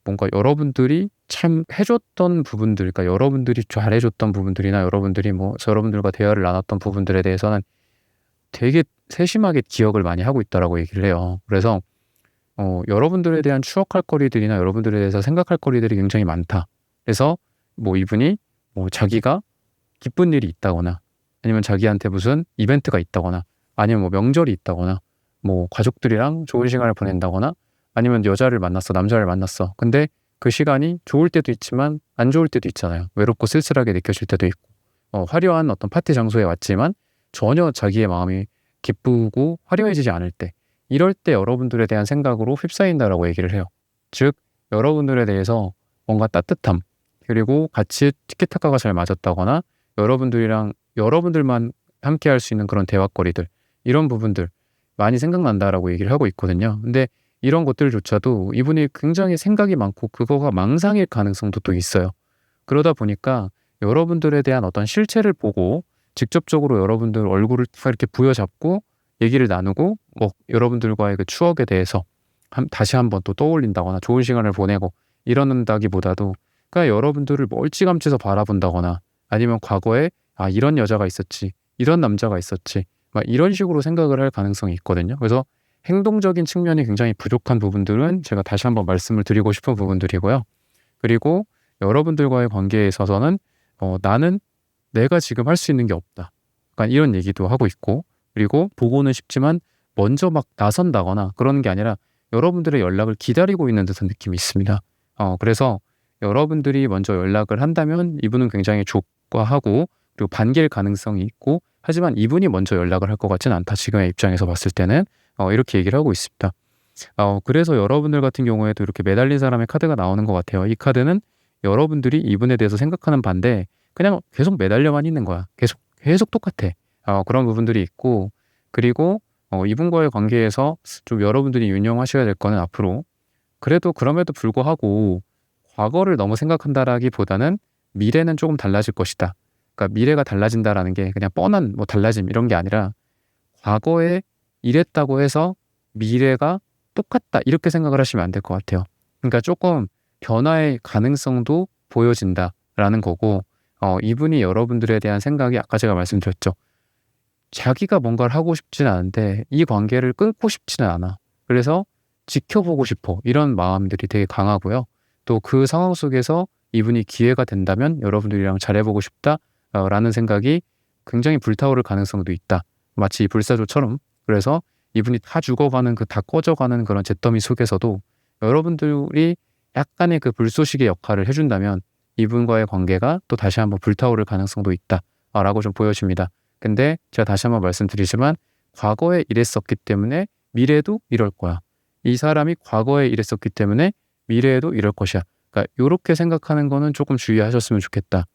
뭔가 여러분들이 참 해줬던 부분들, 그러니까 여러분들이 잘해줬던 부분들이나 여러분들이 뭐 여러분들과 대화를 나눴던 부분들에 대해서는 되게 세심하게 기억을 많이 하고 있다라고 얘기를 해요. 그래서 여러분들에 대한 추억할 거리들이나 여러분들에 대해서 생각할 거리들이 굉장히 많다. 그래서 뭐 이분이 뭐 자기가 기쁜 일이 있다거나 아니면 자기한테 무슨 이벤트가 있다거나 아니면 뭐 명절이 있다거나 뭐 가족들이랑 좋은 시간을 보낸다거나 아니면 여자를 만났어, 남자를 만났어. 근데 그 시간이 좋을 때도 있지만 안 좋을 때도 있잖아요. 외롭고 쓸쓸하게 느껴질 때도 있고 화려한 어떤 파티 장소에 왔지만 전혀 자기의 마음이 기쁘고 화려해지지 않을 때 이럴 때 여러분들에 대한 생각으로 휩싸인다라고 얘기를 해요. 즉 여러분들에 대해서 뭔가 따뜻함 그리고 같이 티키타카가 잘 맞았다거나 여러분들이랑 여러분들만 함께 할 수 있는 그런 대화거리들 이런 부분들 많이 생각난다라고 얘기를 하고 있거든요. 근데 이런 것들조차도 이분이 굉장히 생각이 많고 그거가 망상일 가능성도 또 있어요. 그러다 보니까 여러분들에 대한 어떤 실체를 보고 직접적으로 여러분들 얼굴을 딱 이렇게 부여잡고 얘기를 나누고 뭐 여러분들과의 그 추억에 대해서 다시 한번 또 떠올린다거나 좋은 시간을 보내고 이러는다기보다도 그러니까 여러분들을 멀찌감치서 바라본다거나 아니면 과거에 아 이런 여자가 있었지 이런 남자가 있었지 막 이런 식으로 생각을 할 가능성이 있거든요. 그래서 행동적인 측면이 굉장히 부족한 부분들은 제가 다시 한번 말씀을 드리고 싶은 부분들이고요. 그리고 여러분들과의 관계에 있어서는 나는 내가 지금 할 수 있는 게 없다. 약간 이런 얘기도 하고 있고 그리고 보고는 싶지만 먼저 막 나선다거나 그러는 게 아니라 여러분들의 연락을 기다리고 있는 듯한 느낌이 있습니다. 그래서 여러분들이 먼저 연락을 한다면 이분은 굉장히 좋아하고 그리고 반길 가능성이 있고 하지만 이분이 먼저 연락을 할 것 같지는 않다. 지금의 입장에서 봤을 때는 이렇게 얘기를 하고 있습니다. 그래서 여러분들 같은 경우에도 이렇게 매달린 사람의 카드가 나오는 것 같아요. 이 카드는 여러분들이 이분에 대해서 생각하는 반대 그냥 계속 매달려만 있는 거야. 계속 똑같아. 그런 부분들이 있고 그리고 이분과의 관계에서 좀 여러분들이 유념하셔야 될 거는 앞으로 그래도 그럼에도 불구하고 과거를 너무 생각한다라기보다는 미래는 조금 달라질 것이다. 그러니까 미래가 달라진다라는 게 그냥 뻔한 뭐 달라짐 이런 게 아니라 과거에 이랬다고 해서 미래가 똑같다 이렇게 생각을 하시면 안 될 것 같아요. 그러니까 조금 변화의 가능성도 보여진다라는 거고 이분이 여러분들에 대한 생각이 아까 제가 말씀드렸죠. 자기가 뭔가를 하고 싶지는 않은데 이 관계를 끊고 싶지는 않아. 그래서 지켜보고 싶어. 이런 마음들이 되게 강하고요. 또 그 상황 속에서 이분이 기회가 된다면 여러분들이랑 잘해보고 싶다라는 생각이 굉장히 불타오를 가능성도 있다. 마치 이 불사조처럼. 그래서 이분이 다 죽어가는 다 꺼져가는 그런 잿더미 속에서도 여러분들이 약간의 그 불쏘시개 역할을 해준다면 이분과의 관계가 또 다시 한번 불타오를 가능성도 있다라고 좀 보여집니다. 근데 제가 다시 한번 말씀드리지만 과거에 이랬었기 때문에 미래에도 이럴 거야. 이 사람이 과거에 이랬었기 때문에 미래에도 이럴 것이야. 그러니까 이렇게 생각하는 거는 조금 주의하셨으면 좋겠다.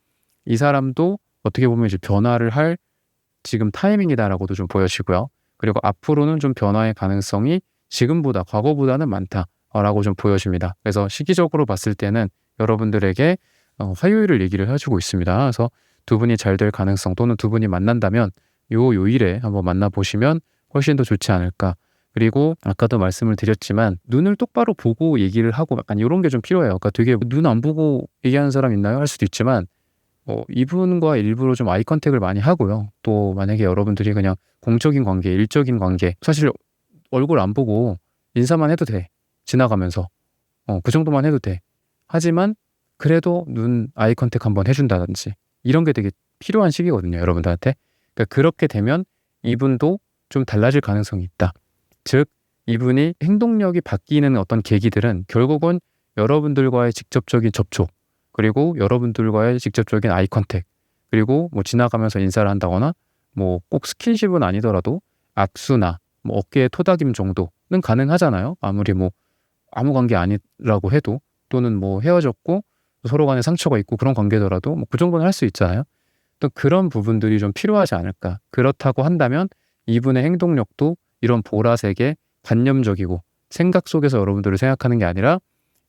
이 사람도 어떻게 보면 이제 변화를 할 지금 타이밍이다라고도 좀 보여지고요. 그리고 앞으로는 좀 변화의 가능성이 지금보다 과거보다는 많다라고 좀 보여집니다. 그래서 시기적으로 봤을 때는 여러분들에게 화요일을 얘기를 해주고 있습니다. 그래서 두 분이 잘 될 가능성 또는 두 분이 만난다면 요일에 한번 만나보시면 훨씬 더 좋지 않을까. 그리고 아까도 말씀을 드렸지만 눈을 똑바로 보고 얘기를 하고 약간 이런 게 좀 필요해요. 그러니까 되게 눈 안 보고 얘기하는 사람 있나요? 할 수도 있지만 이분과 일부러 좀 아이 컨택을 많이 하고요. 또 만약에 여러분들이 그냥 공적인 관계, 일적인 관계, 사실 얼굴 안 보고 인사만 해도 돼. 지나가면서. 그 정도만 해도 돼. 하지만 그래도 눈 아이 컨택 한번 해준다든지 이런 게 되게 필요한 시기거든요, 여러분들한테. 그러니까 그렇게 되면 이분도 좀 달라질 가능성이 있다. 즉, 이분이 행동력이 바뀌는 어떤 계기들은 결국은 여러분들과의 직접적인 접촉, 그리고 여러분들과의 직접적인 아이 컨택, 그리고 뭐 지나가면서 인사를 한다거나 뭐 꼭 스킨십은 아니더라도 악수나 뭐 어깨에 토닥임 정도는 가능하잖아요. 아무리 뭐 아무 관계 아니라고 해도, 또는 뭐 헤어졌고 서로 간에 상처가 있고 그런 관계더라도 뭐 그 정도는 할 수 있잖아요. 또 그런 부분들이 좀 필요하지 않을까. 그렇다고 한다면 이분의 행동력도 이런 보라색의 관념적이고 생각 속에서 여러분들을 생각하는 게 아니라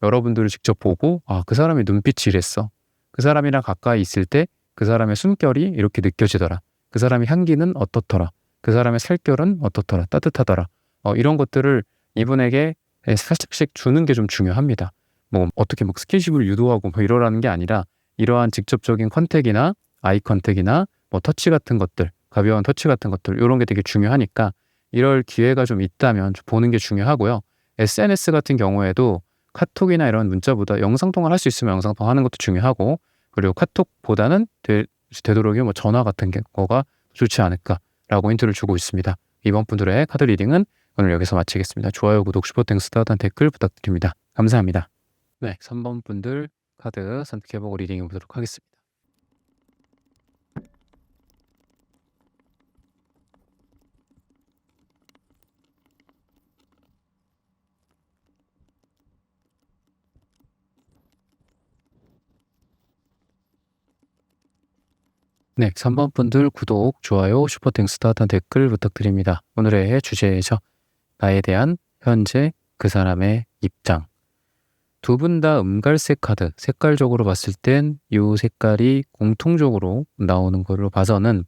여러분들을 직접 보고 그 사람의 눈빛이 이랬어. 그 사람이랑 가까이 있을 때 그 사람의 숨결이 이렇게 느껴지더라. 그 사람의 향기는 어떻더라. 그 사람의 살결은 어떻더라. 따뜻하더라. 이런 것들을 이분에게 살짝씩 주는 게 좀 중요합니다. 뭐 어떻게 막 스킨십을 유도하고 뭐 이러라는 게 아니라 이러한 직접적인 컨택이나 아이 컨택이나 뭐 터치 같은 것들, 가벼운 터치 같은 것들, 이런 게 되게 중요하니까 이럴 기회가 좀 있다면 좀 보는 게 중요하고요. SNS 같은 경우에도 카톡이나 이런 문자보다 영상통화를 할 수 있으면 영상통화 하는 것도 중요하고, 그리고 카톡보다는 되도록이면 뭐 전화 같은 거가 좋지 않을까라고 힌트를 주고 있습니다. 이번 분들의 카드 리딩은 오늘 여기서 마치겠습니다. 좋아요, 구독, 슈퍼땡스, 따뜻한 댓글 부탁드립니다. 감사합니다. 네, 3번 분들 카드 선택해보고 리딩해 보도록 하겠습니다. 네, 3번 분들 구독, 좋아요, 슈퍼땡스, 따뜻한 댓글 부탁드립니다. 오늘의 주제죠. 나에 대한 현재 그 사람의 입장. 두 분 다 음갈색 카드, 색깔적으로 봤을 땐 이 색깔이 공통적으로 나오는 걸로 봐서는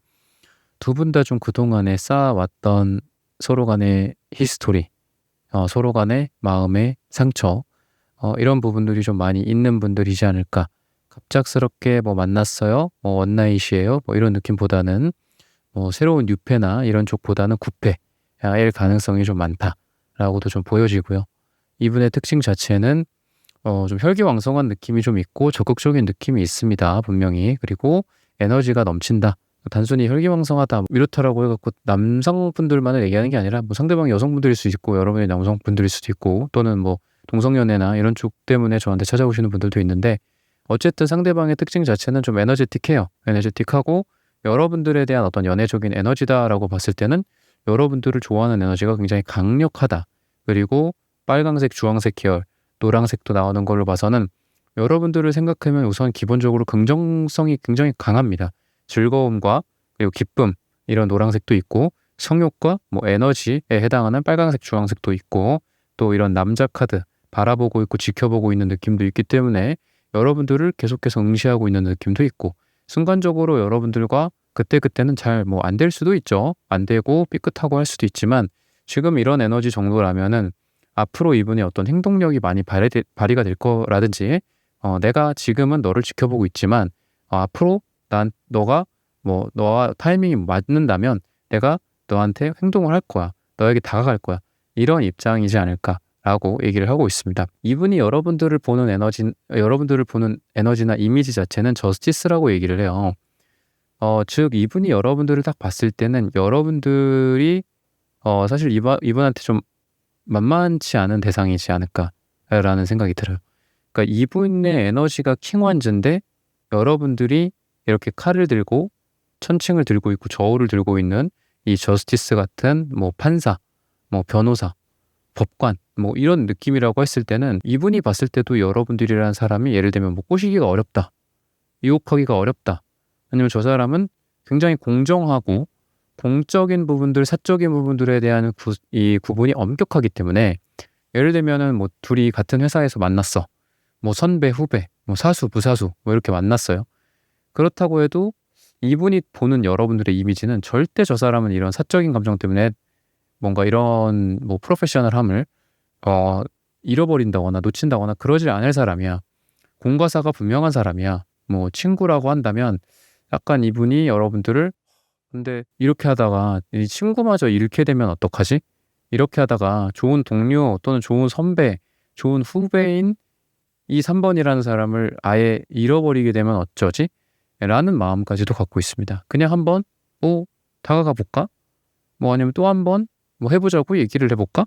두 분 다 좀 그동안에 쌓아왔던 서로 간의 히스토리, 서로 간의 마음의 상처, 이런 부분들이 좀 많이 있는 분들이지 않을까. 갑작스럽게 뭐 만났어요, 뭐 원나잇이에요, 뭐 이런 느낌보다는 뭐 새로운 뉴페나 이런 쪽보다는 구패일 가능성이 좀 많다라고도 좀 보여지고요. 이분의 특징 자체는 좀 혈기왕성한 느낌이 좀 있고 적극적인 느낌이 있습니다, 분명히. 그리고 에너지가 넘친다. 단순히 혈기왕성하다 이렇다라고 해갖고 남성분들만을 얘기하는 게 아니라 뭐 상대방이 여성분들일 수도 있고 여러분이 남성분들일 수도 있고, 또는 뭐 동성연애나 이런 쪽 때문에 저한테 찾아오시는 분들도 있는데, 어쨌든 상대방의 특징 자체는 좀 에너제틱해요. 에너제틱하고 여러분들에 대한 어떤 연애적인 에너지다라고 봤을 때는 여러분들을 좋아하는 에너지가 굉장히 강력하다. 그리고 빨강색, 주황색 계열, 노란색도 나오는 걸로 봐서는 여러분들을 생각하면 우선 기본적으로 긍정성이 굉장히 강합니다. 즐거움과 그리고 기쁨, 이런 노란색도 있고, 성욕과 뭐 에너지에 해당하는 빨강색, 주황색도 있고, 또 이런 남자 카드 바라보고 있고 지켜보고 있는 느낌도 있기 때문에 여러분들을 계속해서 응시하고 있는 느낌도 있고, 순간적으로 여러분들과 그때그때는 잘 뭐 안 될 수도 있죠. 안 되고 삐끗하고 할 수도 있지만, 지금 이런 에너지 정도라면은 앞으로 이분의 어떤 행동력이 많이 발휘가 될 거라든지, 내가 지금은 너를 지켜보고 있지만 앞으로 너가 뭐 너와 타이밍이 맞는다면 내가 너한테 행동을 할 거야. 너에게 다가갈 거야. 이런 입장이지 않을까라고 얘기를 하고 있습니다. 이분이 여러분들을 보는 에너지나 이미지 자체는 저스티스라고 얘기를 해요. 즉 이분이 여러분들을 딱 봤을 때는 여러분들이 사실 이분한테 좀 만만치 않은 대상이지 않을까라는 생각이 들어요. 그러니까 이분의 에너지가 킹완즈인데 여러분들이 이렇게 칼을 들고 천칭을 들고 있고 저울을 들고 있는 이 저스티스 같은 뭐 판사, 뭐 변호사, 법관, 뭐 이런 느낌이라고 했을 때는 이분이 봤을 때도 여러분들이라는 사람이 예를 들면 뭐 꼬시기가 어렵다, 유혹하기가 어렵다, 아니면 저 사람은 굉장히 공정하고 공적인 부분들, 사적인 부분들에 대한 이 구분이 엄격하기 때문에, 예를 들면은 뭐 둘이 같은 회사에서 만났어. 뭐 선배, 후배, 뭐 사수, 부사수 뭐 이렇게 만났어요. 그렇다고 해도 이분이 보는 여러분들의 이미지는 절대 저 사람은 이런 사적인 감정 때문에 뭔가 이런 뭐 프로페셔널함을 잃어버린다거나 놓친다거나 그러지 않을 사람이야. 공과사가 분명한 사람이야. 뭐 친구라고 한다면 약간 이분이 여러분들을 '근데 이렇게 하다가 이 친구마저 잃게 되면 어떡하지? 이렇게 하다가 좋은 동료 또는 좋은 선배, 좋은 후배인 이 3 번이라는 사람을 아예 잃어버리게 되면 어쩌지?' 라는 마음까지도 갖고 있습니다. 그냥 한번 다가가 볼까? 뭐 아니면 또 한 번 뭐 해 보자고 얘기를 해 볼까?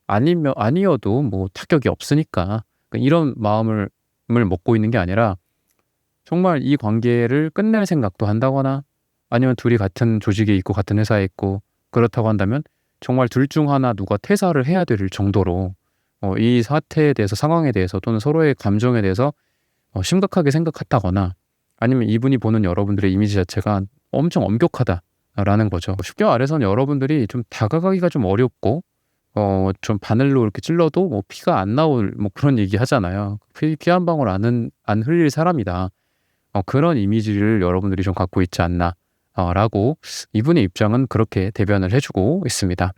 아니면 아니어도 뭐 타격이 없으니까. 이런 마음을 먹고 있는 게 아니라 정말 이 관계를 끝낼 생각도 한다거나 아니면 둘이 같은 조직에 있고 같은 회사에 있고 그렇다고 한다면 정말 둘 중 하나 누가 퇴사를 해야 될 정도로 이 사태에 대해서 상황에 대해서 또는 서로의 감정에 대해서 심각하게 생각했다거나 아니면 이분이 보는 여러분들의 이미지 자체가 엄청 엄격하다라는 거죠. 쉽게 말해서는 여러분들이 좀 다가가기가 좀 어렵고 좀 바늘로 이렇게 찔러도 뭐 피가 안 나올 뭐 그런 얘기 하잖아요. 피 한 방울 안 흘릴 사람이다. 그런 이미지를 여러분들이 좀 갖고 있지 않나 라고 이분의 입장은 그렇게 대변을 해 주고 있습니다.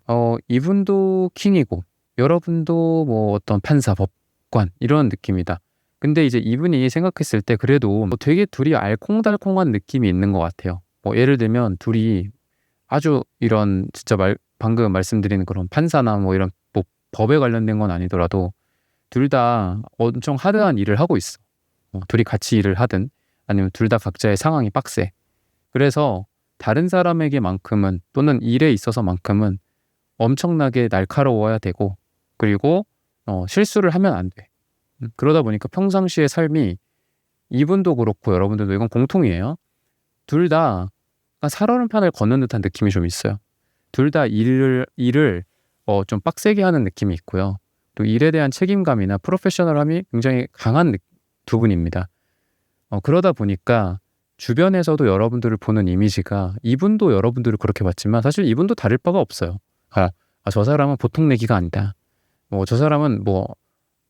이분도 킹이고 여러분도 뭐 어떤 판사, 법관 이런 느낌이다. 근데 이제 이분이 생각했을 때 그래도 뭐 되게 둘이 알콩달콩한 느낌이 있는 것 같아요. 뭐 예를 들면 둘이 아주 이런 진짜 방금 말씀드린 그런 판사나 뭐 이런 뭐 법에 관련된 건 아니더라도 둘 다 엄청 하드한 일을 하고 있어. 둘이 같이 일을 하든 아니면 둘 다 각자의 상황이 빡세. 그래서 다른 사람에게만큼은 또는 일에 있어서만큼은 엄청나게 날카로워야 되고 그리고 실수를 하면 안 돼. 그러다 보니까 평상시의 삶이 이분도 그렇고 여러분들도 이건 공통이에요. 둘 다 살얼음판을 걷는 듯한 느낌이 좀 있어요. 둘 다 일을 좀 빡세게 하는 느낌이 있고요. 또 일에 대한 책임감이나 프로페셔널함이 굉장히 강한 두 분입니다. 그러다 보니까 주변에서도 여러분들을 보는 이미지가 이분도 여러분들을 그렇게 봤지만 사실 이분도 다를 바가 없어요. 저 사람은 보통 내기가 아니다. 뭐 저 사람은 뭐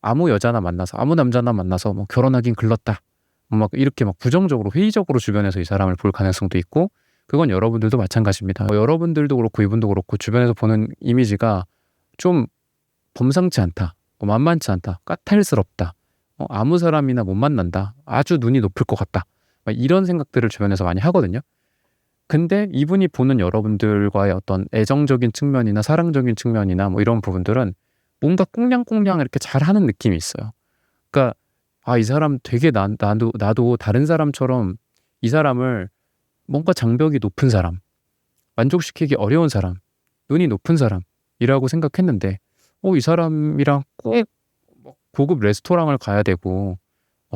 아무 여자나 만나서 아무 남자나 만나서 뭐 결혼하긴 글렀다. 막 이렇게 막 부정적으로 회의적으로 주변에서 이 사람을 볼 가능성도 있고 그건 여러분들도 마찬가지입니다. 여러분들도 그렇고 이분도 그렇고 주변에서 보는 이미지가 좀 범상치 않다. 만만치 않다. 까탈스럽다. 아무 사람이나 못 만난다. 아주 눈이 높을 것 같다. 막 이런 생각들을 주변에서 많이 하거든요. 근데 이분이 보는 여러분들과의 어떤 애정적인 측면이나 사랑적인 측면이나 뭐 이런 부분들은 뭔가 꽁냥꽁냥 이렇게 잘하는 느낌이 있어요. 그러니까 이 사람 되게 나도 다른 사람처럼 이 사람을 뭔가 장벽이 높은 사람, 만족시키기 어려운 사람, 눈이 높은 사람이라고 생각했는데 이 사람이랑 꼭 고급 레스토랑을 가야 되고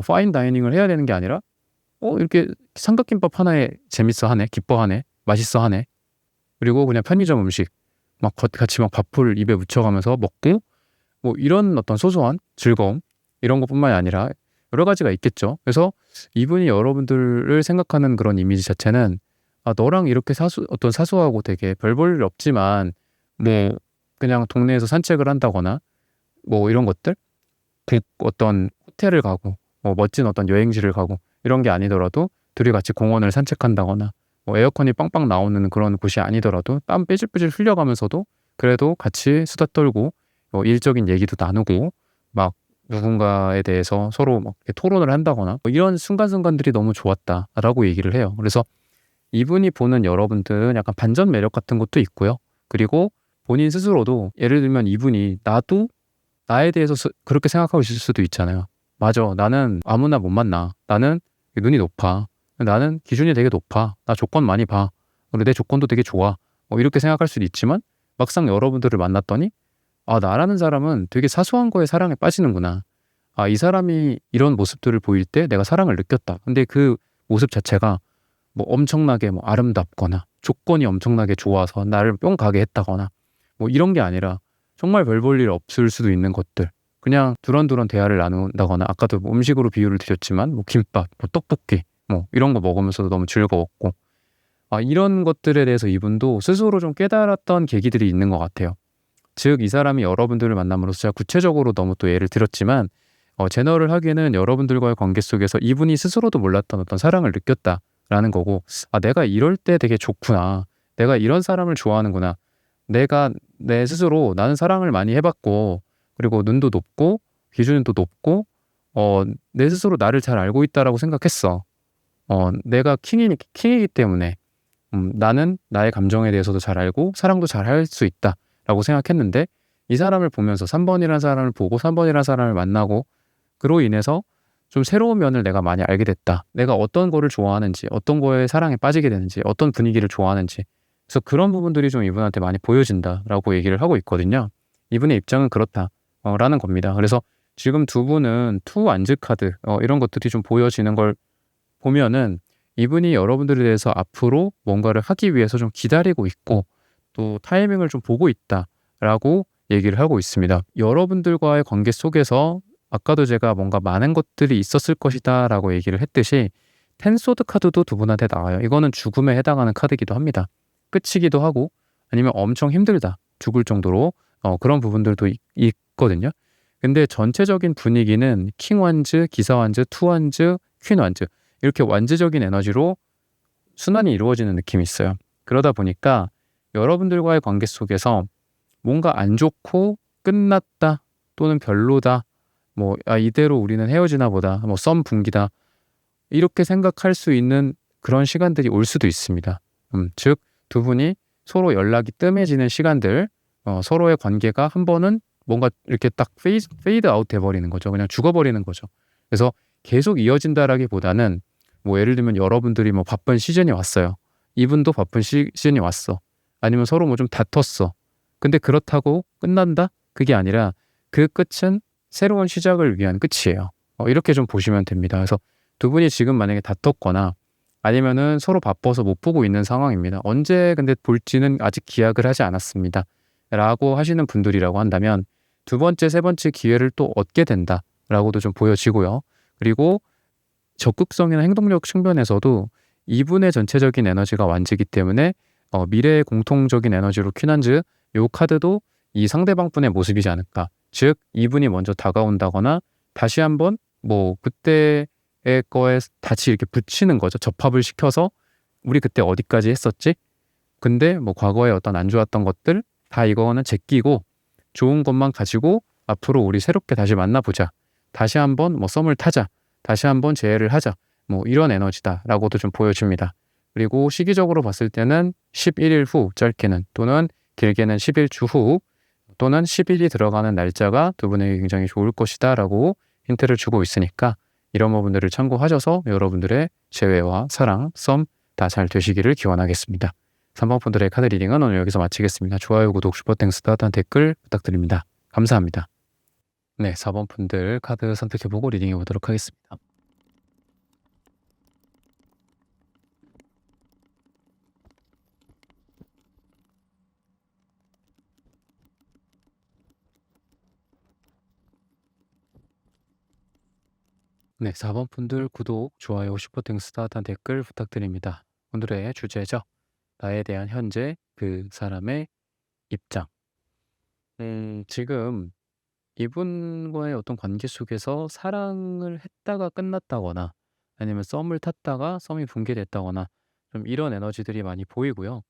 파인 다이닝을 해야 되는 게 아니라 이렇게 삼각김밥 하나에 재밌어 하네, 기뻐하네, 맛있어 하네. 그리고 그냥 편의점 음식 막 같이 막 밥을 입에 묻혀가면서 먹고 뭐 이런 어떤 소소한 즐거움 이런 것뿐만이 아니라 여러 가지가 있겠죠. 그래서 이분이 여러분들을 생각하는 그런 이미지 자체는 너랑 이렇게 어떤 사소하고 되게 별 볼 일 없지만 뭐 그냥 동네에서 산책을 한다거나 뭐 이런 것들 어떤 호텔을 가고 뭐 멋진 어떤 여행지를 가고 이런 게 아니더라도 둘이 같이 공원을 산책한다거나 뭐 에어컨이 빵빵 나오는 그런 곳이 아니더라도 땀 삐질삐질 흘려가면서도 그래도 같이 수다 떨고 일적인 얘기도 나누고 막 누군가에 대해서 서로 막 이렇게 토론을 한다거나 뭐 이런 순간순간들이 너무 좋았다라고 얘기를 해요. 그래서 이분이 보는 여러분들은 약간 반전 매력 같은 것도 있고요. 그리고 본인 스스로도 예를 들면 이분이 나도 나에 대해서 그렇게 생각하고 있을 수도 있잖아요. 맞아. 나는 아무나 못 만나. 나는 눈이 높아. 나는 기준이 되게 높아. 나 조건 많이 봐. 그리고 내 조건도 되게 좋아. 이렇게 생각할 수도 있지만 막상 여러분들을 만났더니 나라는 사람은 되게 사소한 거에 사랑에 빠지는구나. 이 사람이 이런 모습들을 보일 때 내가 사랑을 느꼈다. 근데 그 모습 자체가 뭐 엄청나게 뭐 아름답거나 조건이 엄청나게 좋아서 나를 뿅 가게 했다거나 뭐 이런 게 아니라 정말 별 볼 일 없을 수도 있는 것들. 그냥 두런두런 대화를 나눈다거나 아까도 뭐 음식으로 비유를 드렸지만 뭐 김밥, 뭐 떡볶이 뭐 이런 거 먹으면서도 너무 즐거웠고 이런 것들에 대해서 이분도 스스로 좀 깨달았던 계기들이 있는 것 같아요. 즉 이 사람이 여러분들을 만남으로써 제가 구체적으로 너무 또 예를 들었지만 제너를 하기에는 여러분들과의 관계 속에서 이분이 스스로도 몰랐던 어떤 사랑을 느꼈다라는 거고 내가 이럴 때 되게 좋구나. 내가 이런 사람을 좋아하는구나. 내가 내 스스로 나는 사랑을 많이 해봤고 그리고 눈도 높고 기준도 높고 내 스스로 나를 잘 알고 있다라고 생각했어. 내가 킹이기 때문에 '나는 나의 감정에 대해서도 잘 알고 사랑도 잘할 수 있다.'라고 생각했는데 이 사람을 보면서 3 번이라는 사람을 보고 3 번이라는 사람을 만나고 그로 인해서 좀 새로운 면을 내가 많이 알게 됐다. 내가 어떤 거를 좋아하는지, 어떤 거에 사랑에 빠지게 되는지, 어떤 분위기를 좋아하는지. 그래서 "그런 부분들이 좀 이분한테 많이 보여진다."라고 얘기를 하고 있거든요. 이분의 입장은 그렇다 라는 겁니다. 그래서 지금 두 분은 투 완즈 카드 이런 것들이 좀 보여지는 걸 보면은 이분이 여러분들에 대해서 앞으로 뭔가를 하기 위해서 좀 기다리고 있고 또 타이밍을 좀 보고 있다라고 얘기를 하고 있습니다. 여러분들과의 관계 속에서 아까도 제가 뭔가 많은 것들이 있었을 것이다라고 얘기를 했듯이 텐 소드 카드도 두 분한테 나와요. 이거는 죽음에 해당하는 카드이기도 합니다. 끝이기도 하고 아니면 엄청 힘들다. 죽을 정도로 그런 부분들도 있거든요. 근데 전체적인 분위기는 킹 완즈, 기사 완즈, 투 완즈, 퀸 완즈 이렇게 완즈적인 에너지로 순환이 이루어지는 느낌이 있어요. 그러다 보니까 여러분들과의 관계 속에서 뭔가 안 좋고 끝났다 또는 별로다 뭐 '아 이대로 우리는 헤어지나 보다. 뭐 썸 분기다.' 이렇게 생각할 수 있는 그런 시간들이 올 수도 있습니다. 즉 두 분이 서로 연락이 뜸해지는 시간들 서로의 관계가 한 번은 뭔가 이렇게 딱 페이드 아웃 돼 버리는 거죠. 그냥 죽어 버리는 거죠. 그래서 계속 이어진다라기보다는 뭐 예를 들면 여러분들이 뭐 바쁜 시즌이 왔어요. 이분도 바쁜 시즌이 왔어. 아니면 서로 뭐 좀 다퉜어. 근데 그렇다고 끝난다? 그게 아니라 그 끝은 새로운 시작을 위한 끝이에요. 이렇게 좀 보시면 됩니다. 그래서 두 분이 지금 만약에 다퉜거나 아니면은 서로 바빠서 못 보고 있는 상황입니다. 언제 근데 볼지는 아직 기약을 하지 않았습니다. 라고 하시는 분들이라고 한다면 두 번째, 세 번째 기회를 또 얻게 된다라고도 좀 보여지고요. 그리고 적극성이나 행동력 측면에서도 이분의 전체적인 에너지가 완즈이기 때문에 미래의 공통적인 에너지로 퀸한즈 요 카드도 이 상대방 분의 모습이지 않을까. 즉 이분이 먼저 다가온다거나 다시 한번 뭐 그때의 거에 다시 이렇게 붙이는 거죠. 접합을 시켜서 "우리 그때 어디까지 했었지? 근데 뭐 과거에 어떤 안 좋았던 것들 다 이거는 제끼고 좋은 것만 가지고 앞으로 우리 새롭게 다시 만나 보자. 다시 한번 뭐 썸을 타자. 다시 한번 재회를 하자." 뭐 이런 에너지다라고도 좀 보여집니다. 그리고 시기적으로 봤을 때는 11일 후 짧게는 또는 길게는 10일 주 후 또는 10 일이 들어가는 날짜가 두 분에게 굉장히 좋을 것이다라고 힌트를 주고 있으니까 이런 부분들을 참고하셔서 여러분들의 재회와 사랑, 썸 다 잘 되시기를 기원하겠습니다. 3번 분들의 카드 리딩은 오늘 여기서 마치겠습니다. 좋아요, 구독, 슈퍼땡스, 따뜻한 댓글 부탁드립니다. 감사합니다. 네, 4번 분들 카드 선택해보고 리딩해 보도록 하겠습니다. 네, 4번 분들 구독, 좋아요, 슈퍼땡스, 따뜻한 댓글 부탁드립니다. 오늘의 주제죠. 나에 대한 현재 그 사람의 입장. 지금 이분과의 어떤 관계 속에서 사랑을 했다가 끝났다거나 아니면 썸을 탔다가 썸이 붕괴됐다거나 좀 이런 에너지들이 많이 보이고요.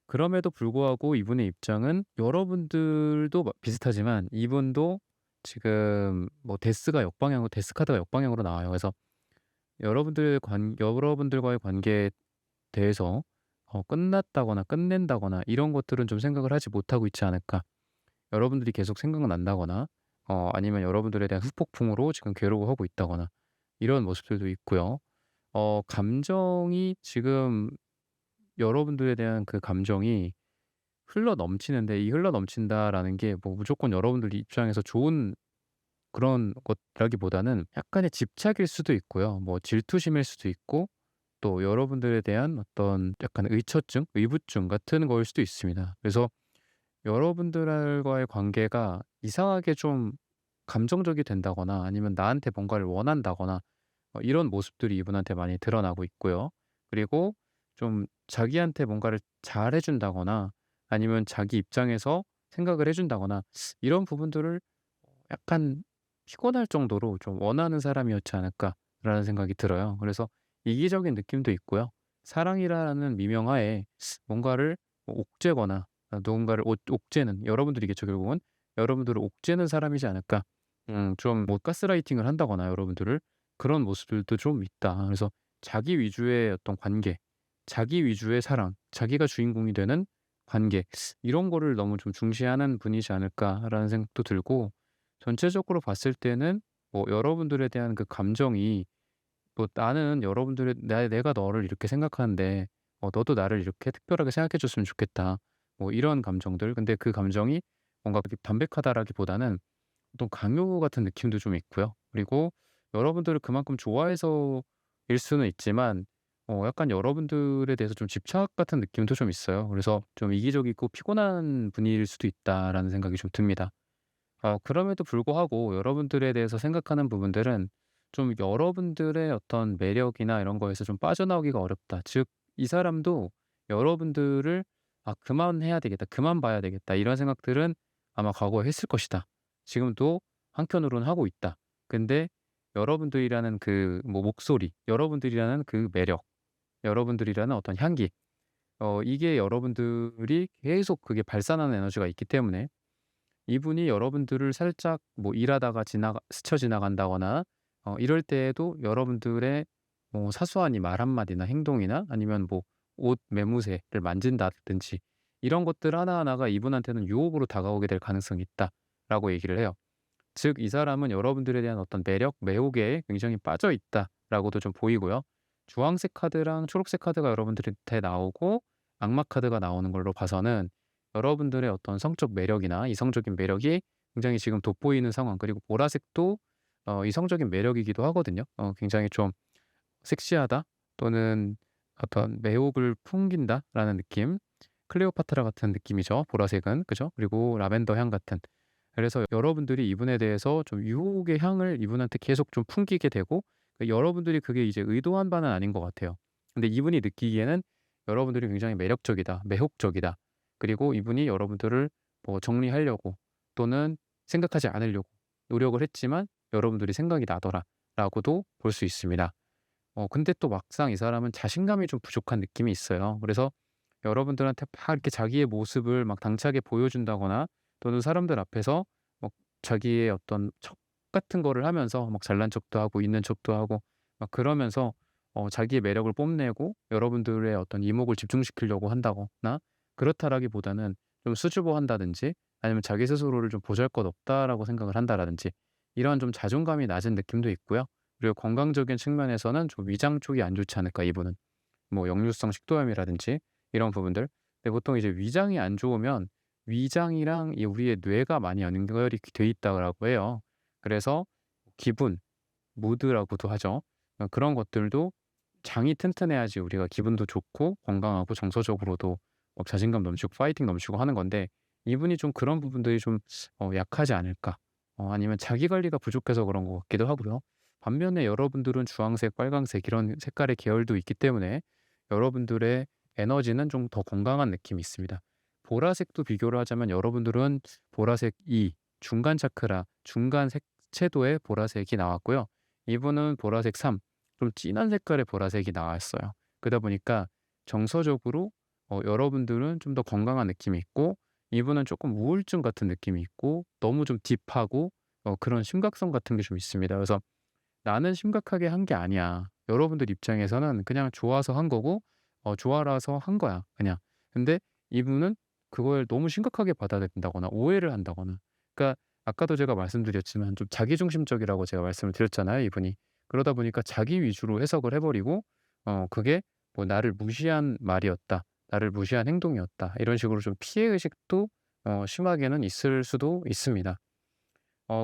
그럼에도 불구하고 이분의 입장은 여러분들도 비슷하지만 이분도 지금 뭐 데스 카드가 역방향으로 나와요. 그래서 여러분들과의 관계에 대해서 끝났다거나 끝낸다거나 이런 것들은 좀 생각을 하지 못하고 있지 않을까. 여러분들이 계속 생각난다거나 아니면 여러분들에 대한 후폭풍으로 지금 괴로워하고 있다거나 이런 모습들도 있고요. 감정이 지금 여러분들에 대한 그 감정이 흘러넘치는데 이 흘러넘친다라는 게 뭐 무조건 여러분들 입장에서 좋은 그런 것이라기보다는 약간의 집착일 수도 있고요. 뭐 질투심일 수도 있고 또 여러분들에 대한 어떤 약간 의처증, 의부증 같은 거일 수도 있습니다. 그래서 여러분들과의 관계가 이상하게 좀 감정적이 된다거나 아니면 나한테 뭔가를 원한다거나 이런 모습들이 이분한테 많이 드러나고 있고요. 그리고 좀 자기한테 뭔가를 잘해 준다거나 아니면 자기 입장에서 생각을 해 준다거나 이런 부분들을 약간 피곤할 정도로 좀 원하는 사람이었지 않을까라는 생각이 들어요. 그래서 이기적인 느낌도 있고요. 사랑이라는 미명하에 뭔가를 옥죄거나 누군가를 옥죄는 여러분들이겠죠 결국은. '여러분들을 옥죄는 사람이지 않을까.' 좀 뭐 가스라이팅을 한다거나 여러분들을 그런 모습들도 좀 있다. 그래서 자기 위주의 어떤 관계, 자기 위주의 사랑, 자기가 주인공이 되는 관계 이런 거를 너무 좀 중시하는 분이지 않을까라는 생각도 들고 전체적으로 봤을 때는 뭐 여러분들에 대한 그 감정이 뭐 나는 여러분들의 내가 너를 이렇게 생각하는데 너도 나를 이렇게 특별하게 생각해 줬으면 좋겠다. 뭐 이런 감정들. 근데 그 감정이 뭔가 그렇게 담백하다라기보다는 어떤 강요 같은 느낌도 좀 있고요. 그리고 여러분들을 그만큼 좋아해서일 수는 있지만 약간 여러분들에 대해서 좀 집착 같은 느낌도 좀 있어요. 그래서 좀 이기적이고 피곤한 분일 수도 있다라는 생각이 좀 듭니다. 그럼에도 불구하고 여러분들에 대해서 생각하는 부분들은 좀 여러분들의 어떤 매력이나 이런 거에서 좀 빠져나오기가 어렵다. 즉 이 사람도 여러분들을 '아 그만해야 되겠다. 그만 봐야 되겠다.' 이런 생각들은 아마 과거에 했을 것이다. 지금도 한편으로는 하고 있다. 근데 여러분들이라는 그 뭐 목소리, 여러분들이라는 그 매력, 여러분들이라는 어떤 향기 이게 여러분들이 계속 그게 발산하는 에너지가 있기 때문에 이분이 여러분들을 살짝 뭐 일하다가 스쳐 지나간다거나 이럴 때에도 여러분들의 뭐 사소한 이 말 한마디나 행동이나 아니면 뭐 옷 매무새를 만진다든지 이런 것들 하나하나가 이분한테는 유혹으로 다가오게 될 가능성이 있다라고 얘기를 해요. 즉 이 사람은 여러분들에 대한 어떤 매력, 매혹에 굉장히 빠져 있다라고도 좀 보이고요. 주황색 카드랑 초록색 카드가 여러분들한테 나오고 악마 카드가 나오는 걸로 봐서는 여러분들의 어떤 성적 매력이나 이성적인 매력이 굉장히 지금 돋보이는 상황 그리고 보라색도 이성적인 매력이기도 하거든요. 굉장히 좀 섹시하다 또는 어떤 매혹을 풍긴다라는 느낌. 클레오파트라 같은 느낌이죠, 보라색은. 그죠? 그리고 라벤더 향 같은. 그래서 여러분들이 이분에 대해서 좀 유혹의 향을 이분한테 계속 좀 풍기게 되고 여러분들이 그게 이제 의도한 바는 아닌 것 같아요. 근데 이분이 느끼기에는 여러분들이 굉장히 매력적이다, 매혹적이다. 그리고 이분이 여러분들을 뭐 정리하려고 또는 생각하지 않으려고 노력을 했지만 여러분들이 생각이 나더라라고도 볼 수 있습니다. 근데 또 막상 이 사람은 자신감이 좀 부족한 느낌이 있어요. 그래서 여러분들한테 막 이렇게 자기의 모습을 막 당차게 보여준다거나 또는 사람들 앞에서 막 자기의 어떤 척 같은 거를 하면서 막 잘난 척도 하고 있는 척도 하고 막 그러면서 자기의 매력을 뽐내고 여러분들의 어떤 이목을 집중시키려고 한다거나 그렇다라기보다는 좀 수줍어한다든지 아니면 자기 스스로를 좀 보잘것없다라고 생각을 한다라든지 이런 좀 자존감이 낮은 느낌도 있고요. 그리고 건강적인 측면에서는 좀 위장 쪽이 안 좋지 않을까 이분은. 뭐 역류성 식도염이라든지 이런 부분들. 근데 보통 이제 위장이 안 좋으면 위장이랑 이 우리의 뇌가 많이 연결이 돼 있다고 해요. 그래서 기분, 무드라고도 하죠. 그런 것들도 장이 튼튼해야지 우리가 기분도 좋고 건강하고 정서적으로도 막 자신감 넘치고 파이팅 넘치고 하는 건데 이분이 좀 그런 부분들이 좀 약하지 않을까. 아니면 자기 관리가 부족해서 그런 것 같기도 하고요. 반면에 여러분들은 주황색, 빨강색 이런 색깔의 계열도 있기 때문에 여러분들의 에너지는 좀 더 건강한 느낌이 있습니다. 보라색도 비교를 하자면 여러분들은 보라색 2, 중간 차크라, 중간 색채도의 보라색이 나왔고요. 이분은 보라색 3, 좀 진한 색깔의 보라색이 나왔어요. 그러다 보니까 정서적으로 여러분들은 좀 더 건강한 느낌이 있고 이분은 조금 우울증 같은 느낌이 있고 너무 좀 딥하고 그런 심각성 같은 게 좀 있습니다. 그래서 '나는 심각하게 한 게 아니야.' 여러분들 입장에서는 그냥 좋아서 한 거고 좋아라서 한 거야 그냥. 근데 이분은 그걸 너무 심각하게 받아들인다거나 오해를 한다거나 그러니까 아까도 제가 말씀드렸지만 좀 자기중심적이라고 제가 말씀을 드렸잖아요 이분이. 그러다 보니까 자기 위주로 해석을 해 버리고 그게 뭐 '나를 무시한 말이었다. 나를 무시한 행동이었다.' 이런 식으로 좀 피해 의식도 심하게는 있을 수도 있습니다.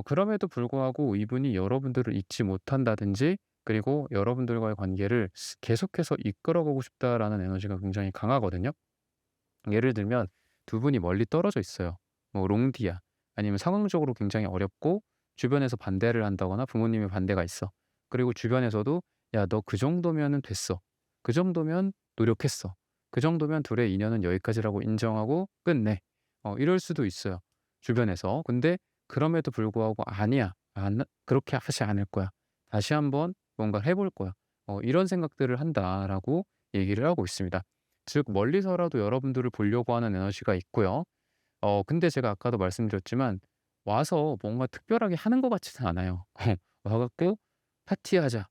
그럼에도 불구하고 이분이 여러분들을 잊지 못한다든지 그리고 여러분들과의 관계를 계속해서 이끌어가고 싶다라는 에너지가 굉장히 강하거든요. 예를 들면 두 분이 멀리 떨어져 있어요. 뭐 롱디야 아니면 상황적으로 굉장히 어렵고 주변에서 반대를 한다거나 부모님의 반대가 있어. 그리고 주변에서도 "야 너 그 정도면은 됐어. 그 정도면 노력했어. 그 정도면 둘의 인연은 여기까지라고 인정하고 끝내." 이럴 수도 있어요 주변에서. 근데 그럼에도 불구하고 "아니야. 안 그렇게 하지 않을 거야. 다시 한번 뭔가를 해볼 거야." 이런 생각들을 한다라고 얘기를 하고 있습니다. 즉 멀리서라도 여러분들을 보려고 하는 에너지가 있고요. 근데 제가 아까도 말씀드렸지만 와서 뭔가 특별하게 하는 것 같지는 않아요. 와 갖고 "파티하자.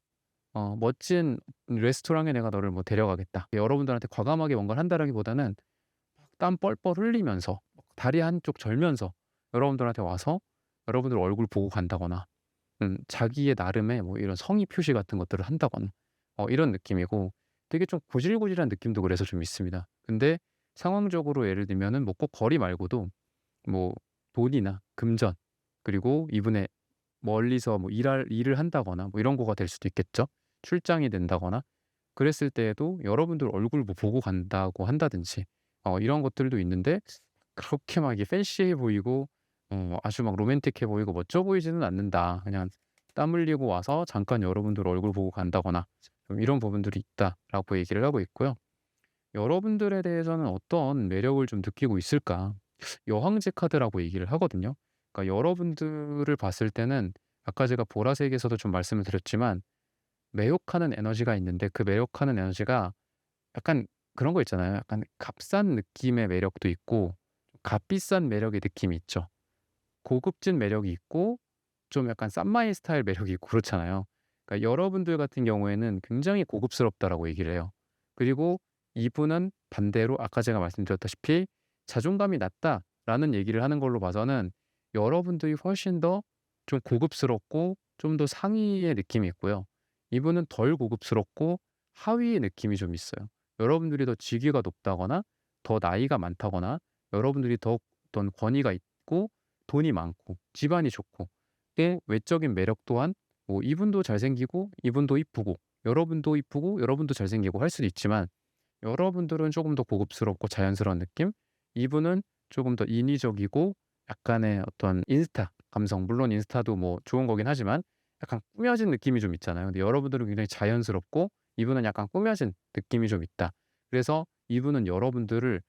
멋진 레스토랑에 내가 너를 뭐 데려가겠다." 여러분들한테 과감하게 뭔가를 한다라기보다는 막 땀 뻘뻘 흘리면서 막 다리 한쪽 절면서 여러분들한테 와서 여러분들 얼굴 보고 간다거나 자기의 나름의 뭐 이런 성의 표시 같은 것들을 한다거나 이런 느낌이고, 되게 좀 고질고질한 느낌도 그래서 좀 있습니다. 근데 상황적으로 예를 들면은 뭐 꼭 거리 말고도 뭐 돈이나 금전, 그리고 이분의 멀리서 뭐 일을 한다거나 뭐 이런 거가 될 수도 있겠죠. 출장이 된다거나 그랬을 때에도 여러분들 얼굴 뭐 보고 간다고 한다든지 이런 것들도 있는데, 그렇게 막 이게 팬시해 보이고 아주 막 로맨틱해 보이고 멋져 보이지는 않는다. 그냥 땀 흘리고 와서 잠깐 여러분들 얼굴 보고 간다거나 좀 이런 부분들이 있다라고 얘기를 하고 있고요. 여러분들에 대해서는 어떤 매력을 좀 느끼고 있을까? 여황제 카드라고 얘기를 하거든요. 그러니까 여러분들을 봤을 때는 아까 제가 보라색에서도 좀 말씀을 드렸지만 매혹하는 에너지가 있는데, 그 매혹하는 에너지가 약간 그런 거 있잖아요. 약간 값싼 느낌의 매력도 있고 값비싼 매력의 느낌이 있죠. 고급진 매력이 있고 좀 약간 싼마이 스타일 매력이 있고 그렇잖아요. 그러니까 여러분들 같은 경우에는 굉장히 고급스럽다라고 얘기를 해요. 그리고 이분은 반대로 아까 제가 말씀드렸다시피 자존감이 낮다라는 얘기를 하는 걸로 봐서는 여러분들이 훨씬 더 좀 고급스럽고 좀 더 상위의 느낌이 있고요. 이분은 덜 고급스럽고 하위의 느낌이 좀 있어요. 여러분들이 더 직위가 높다거나 더 나이가 많다거나 여러분들이 더 어떤 권위가 있고 돈이 많고 집안이 좋고 또 외적인 매력 또한 뭐 이분도 잘생기고 이분도 이쁘고 여러분도 이쁘고 여러분도 잘생기고 할 수도 있지만, 여러분들은 조금 더 고급스럽고 자연스러운 느낌, 이분은 조금 더 인위적이고 약간의 어떤 인스타 감성, 물론 인스타도 뭐 좋은 거긴 하지만 약간 꾸며진 느낌이 좀 있잖아요. 근데 여러분들은 굉장히 자연스럽고 이분은 약간 꾸며진 느낌이 좀 있다. 그래서 이분은 여러분들을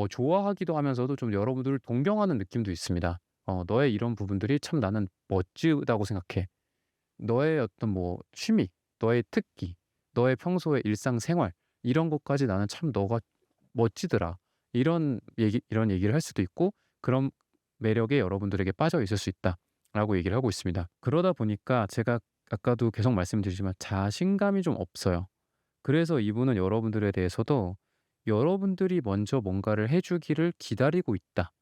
좋아하기도 하면서도 좀 여러분들을 동경하는 느낌도 있습니다. "너의 이런 부분들이 참 나는 멋지다고 생각해. 너의 어떤 뭐 취미, 너의 특기, 너의 평소의 일상생활 이런 것까지 나는 참 너가 멋지더라." 이런 얘기를 할 수도 있고, "그런 매력에 여러분들에게 빠져 있을 수 있다."라고 얘기를 하고 있습니다. 그러다 보니까 제가 아까도 계속 말씀드리지만 자신감이 좀 없어요. 그래서 이분은 여러분들에 대해서도 여러분들이 먼저 뭔가를 해 주기를 기다리고 있다.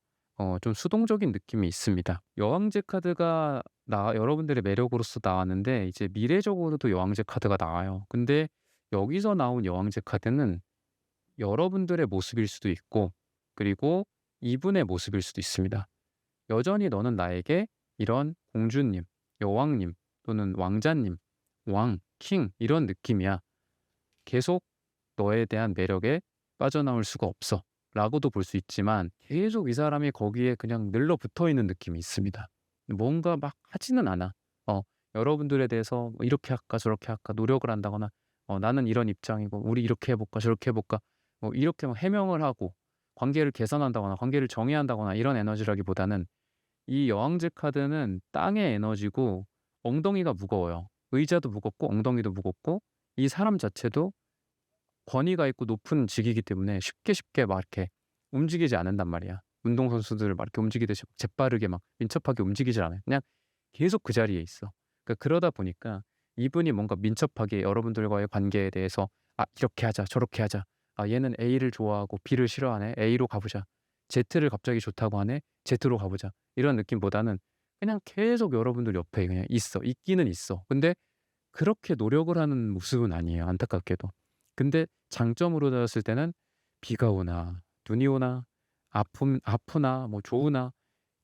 좀 수동적인 느낌이 있습니다. 여왕제 카드가 여러분들의 매력으로서 나왔는데 이제 미래적으로도 여왕제 카드가 나와요. 근데 여기서 나온 여왕제 카드는 여러분들의 모습일 수도 있고, 그리고 이분의 모습일 수도 있습니다. 여전히 너는 나에게 이런 공주님, 여왕님 또는 왕자님, 왕, 킹 이런 느낌이야. 계속 너에 대한 매력에 빠져나올 수가 없어. 라고도 볼 수 있지만 계속 이 사람이 거기에 그냥 늘러붙어 있는 느낌이 있습니다. 뭔가 막 하지는 않아. 여러분들에 대해서 뭐 이렇게 할까 저렇게 할까 노력을 한다거나 나는 이런 입장이고 우리 이렇게 해 볼까 저렇게 해 볼까 뭐 이렇게 막 해명을 하고 관계를 개선한다거나 관계를 정의한다거나 이런 에너지라기보다는, 이 여왕제 카드는 땅의 에너지고 엉덩이가 무거워요. 의자도 무겁고 엉덩이도 무겁고 이 사람 자체도 권위가 있고 높은 직이기 때문에 쉽게 쉽게 막 이렇게 움직이지 않는단 말이야. 운동선수들 막 이렇게 움직이듯이 재빠르게 막 민첩하게 움직이질 않아요. 그냥 계속 그 자리에 있어. 그러다 보니까 이분이 뭔가 민첩하게 여러분들과의 관계에 대해서 "아 이렇게 하자. 저렇게 하자. 아 얘는 A를 좋아하고 B를 싫어하네. A로 가 보자. Z를 갑자기 좋다고 하네. Z로 가 보자." 이런 느낌보다는 그냥 계속 여러분들 옆에 그냥 있어. 있기는 있어. 근데 그렇게 노력을 하는 모습은 아니에요, 안타깝게도. 근데 장점으로 따졌을 때는 비가 오나 눈이 오나 아프나 뭐 좋으나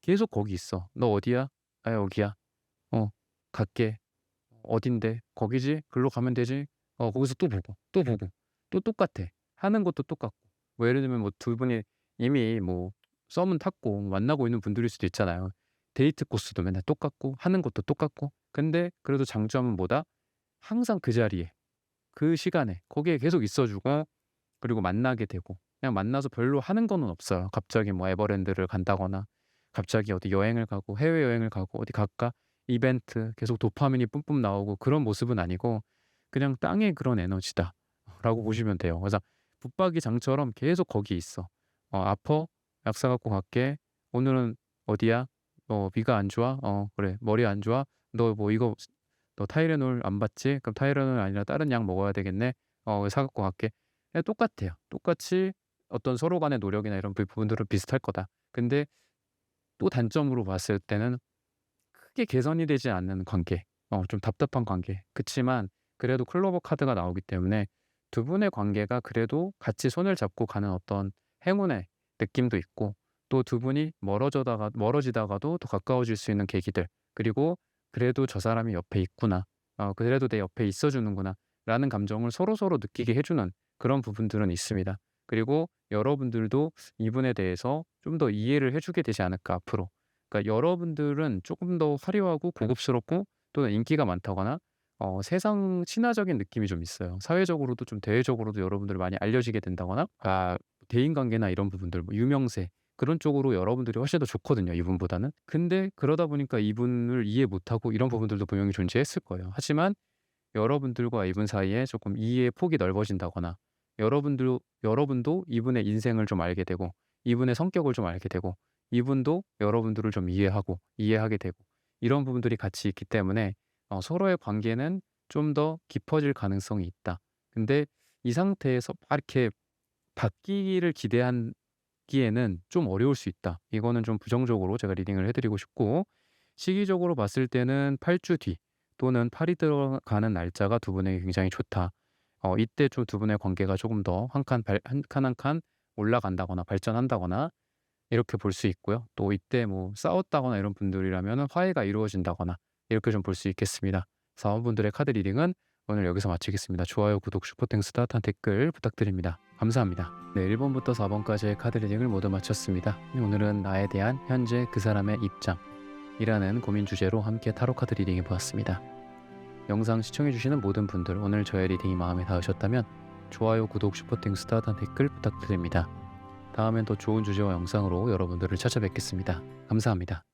계속 거기 있어. "너 어디야?" "아 여기야." "어 갈게." "어딘데?" "거기지. 글로 가면 되지." 거기서 또 보고 또 보고 또 똑같아. 하는 것도 똑같고. 뭐 예를 들면 뭐 두 분이 이미 뭐 썸은 탔고 만나고 있는 분들일 수도 있잖아요. 데이트 코스도 맨날 똑같고 하는 것도 똑같고. 근데 그래도 장점은 뭐다? 항상 그 자리에 그 시간에 거기에 계속 있어 주고, 그리고 만나게 되고 그냥 만나서 별로 하는 거는 없어요. 갑자기 뭐 에버랜드를 간다거나 갑자기 어디 여행을 가고 해외여행을 가고 어디 갈까 이벤트 계속 도파민이 뿜뿜 나오고 그런 모습은 아니고 그냥 '땅의 그런 에너지다.'라고 보시면 돼요. 그래서 붙박이 장처럼 계속 거기 있어. "아파? 약 사 갖고 갈게. 오늘은 어디야? "위가 안 좋아? 그래. 머리 안 좋아? 너 뭐 이거 너 타이레놀 안 받지? 그럼 타이레놀 아니라 다른 약 먹어야 되겠네. 사 갖고 갈게." 그냥 똑같아요. 똑같이 어떤 서로 간의 노력이나 이런 부분들은 비슷할 거다. 근데 또 단점으로 봤을 때는 크게 개선이 되지 않는 관계, 좀 답답한 관계. 그치만 그래도 클로버 카드가 나오기 때문에 두 분의 관계가 그래도 같이 손을 잡고 가는 어떤 행운의 느낌도 있고, 또 두 분이 멀어지다가도 더 가까워질 수 있는 계기들, 그리고 '그래도 저 사람이 옆에 있구나. 그래도 내 옆에 있어 주는구나.'라는 감정을 서로서로 느끼게 해 주는 그런 부분들은 있습니다. 그리고 여러분들도 이분에 대해서 좀 더 이해를 해 주게 되지 않을까 앞으로. 그러니까 여러분들은 쪼금 더 화려하고 고급스럽고 또는 인기가 많다거나 세상 신화적인 느낌이 좀 있어요. 사회적으로도 좀 대외적으로도 여러분들이 많이 알려지게 된다거나, 대인관계나 이런 부분들, 뭐 유명세, 그런 쪽으로 여러분들이 훨씬 더 좋거든요, 이분보다는. 근데 그러다 보니까 이분을 이해 못하고 이런 부분들도 분명히 존재했을 거예요. 하지만 여러분들과 이분 사이에 조금 이해의 폭이 넓어진다거나, 여러분도 이분의 인생을 좀 알게 되고 이분의 성격을 좀 알게 되고 이분도 여러분들을 좀 이해하게 되고, 이런 부분들이 같이 있기 때문에 서로의 관계는 좀 더 깊어질 가능성이 있다. 근데 이 상태에서 막 이렇게 바뀌기를 기대하기에는 좀 어려울 수 있다. 이거는 좀 부정적으로 제가 리딩을 해 드리고 싶고, 시기적으로 봤을 때는 8주 뒤 또는 8이 들어가는 날짜가 두 분에게 굉장히 좋다. 이때 좀 두 분의 관계가 조금 더 한 칸 한 칸 올라간다거나 발전한다거나 이렇게 볼 수 있고요. 또 이때 뭐 싸웠다거나 이런 분들이라면은 화해가 이루어진다거나 이렇게 좀 볼 수 있겠습니다. 사원분들의 카드 리딩은 오늘 여기서 마치겠습니다. 좋아요, 구독, 슈퍼땡스, 따뜻한 댓글 부탁드립니다. 감사합니다. 네, 1 번부터 4 번까지의 카드 리딩을 모두 마쳤습니다. 오늘은 나에 대한 현재 그 사람의 입장이라는 고민 주제로 함께 타로 카드 리딩해 보았습니다. 영상 시청해 주시는 모든 분들, 오늘 저의 리딩이 마음에 닿으셨다면 좋아요, 구독, 슈퍼땡스, 따뜻한 댓글 부탁드립니다. 다음엔 더 좋은 주제와 영상으로 여러분들을 찾아뵙겠습니다. 감사합니다.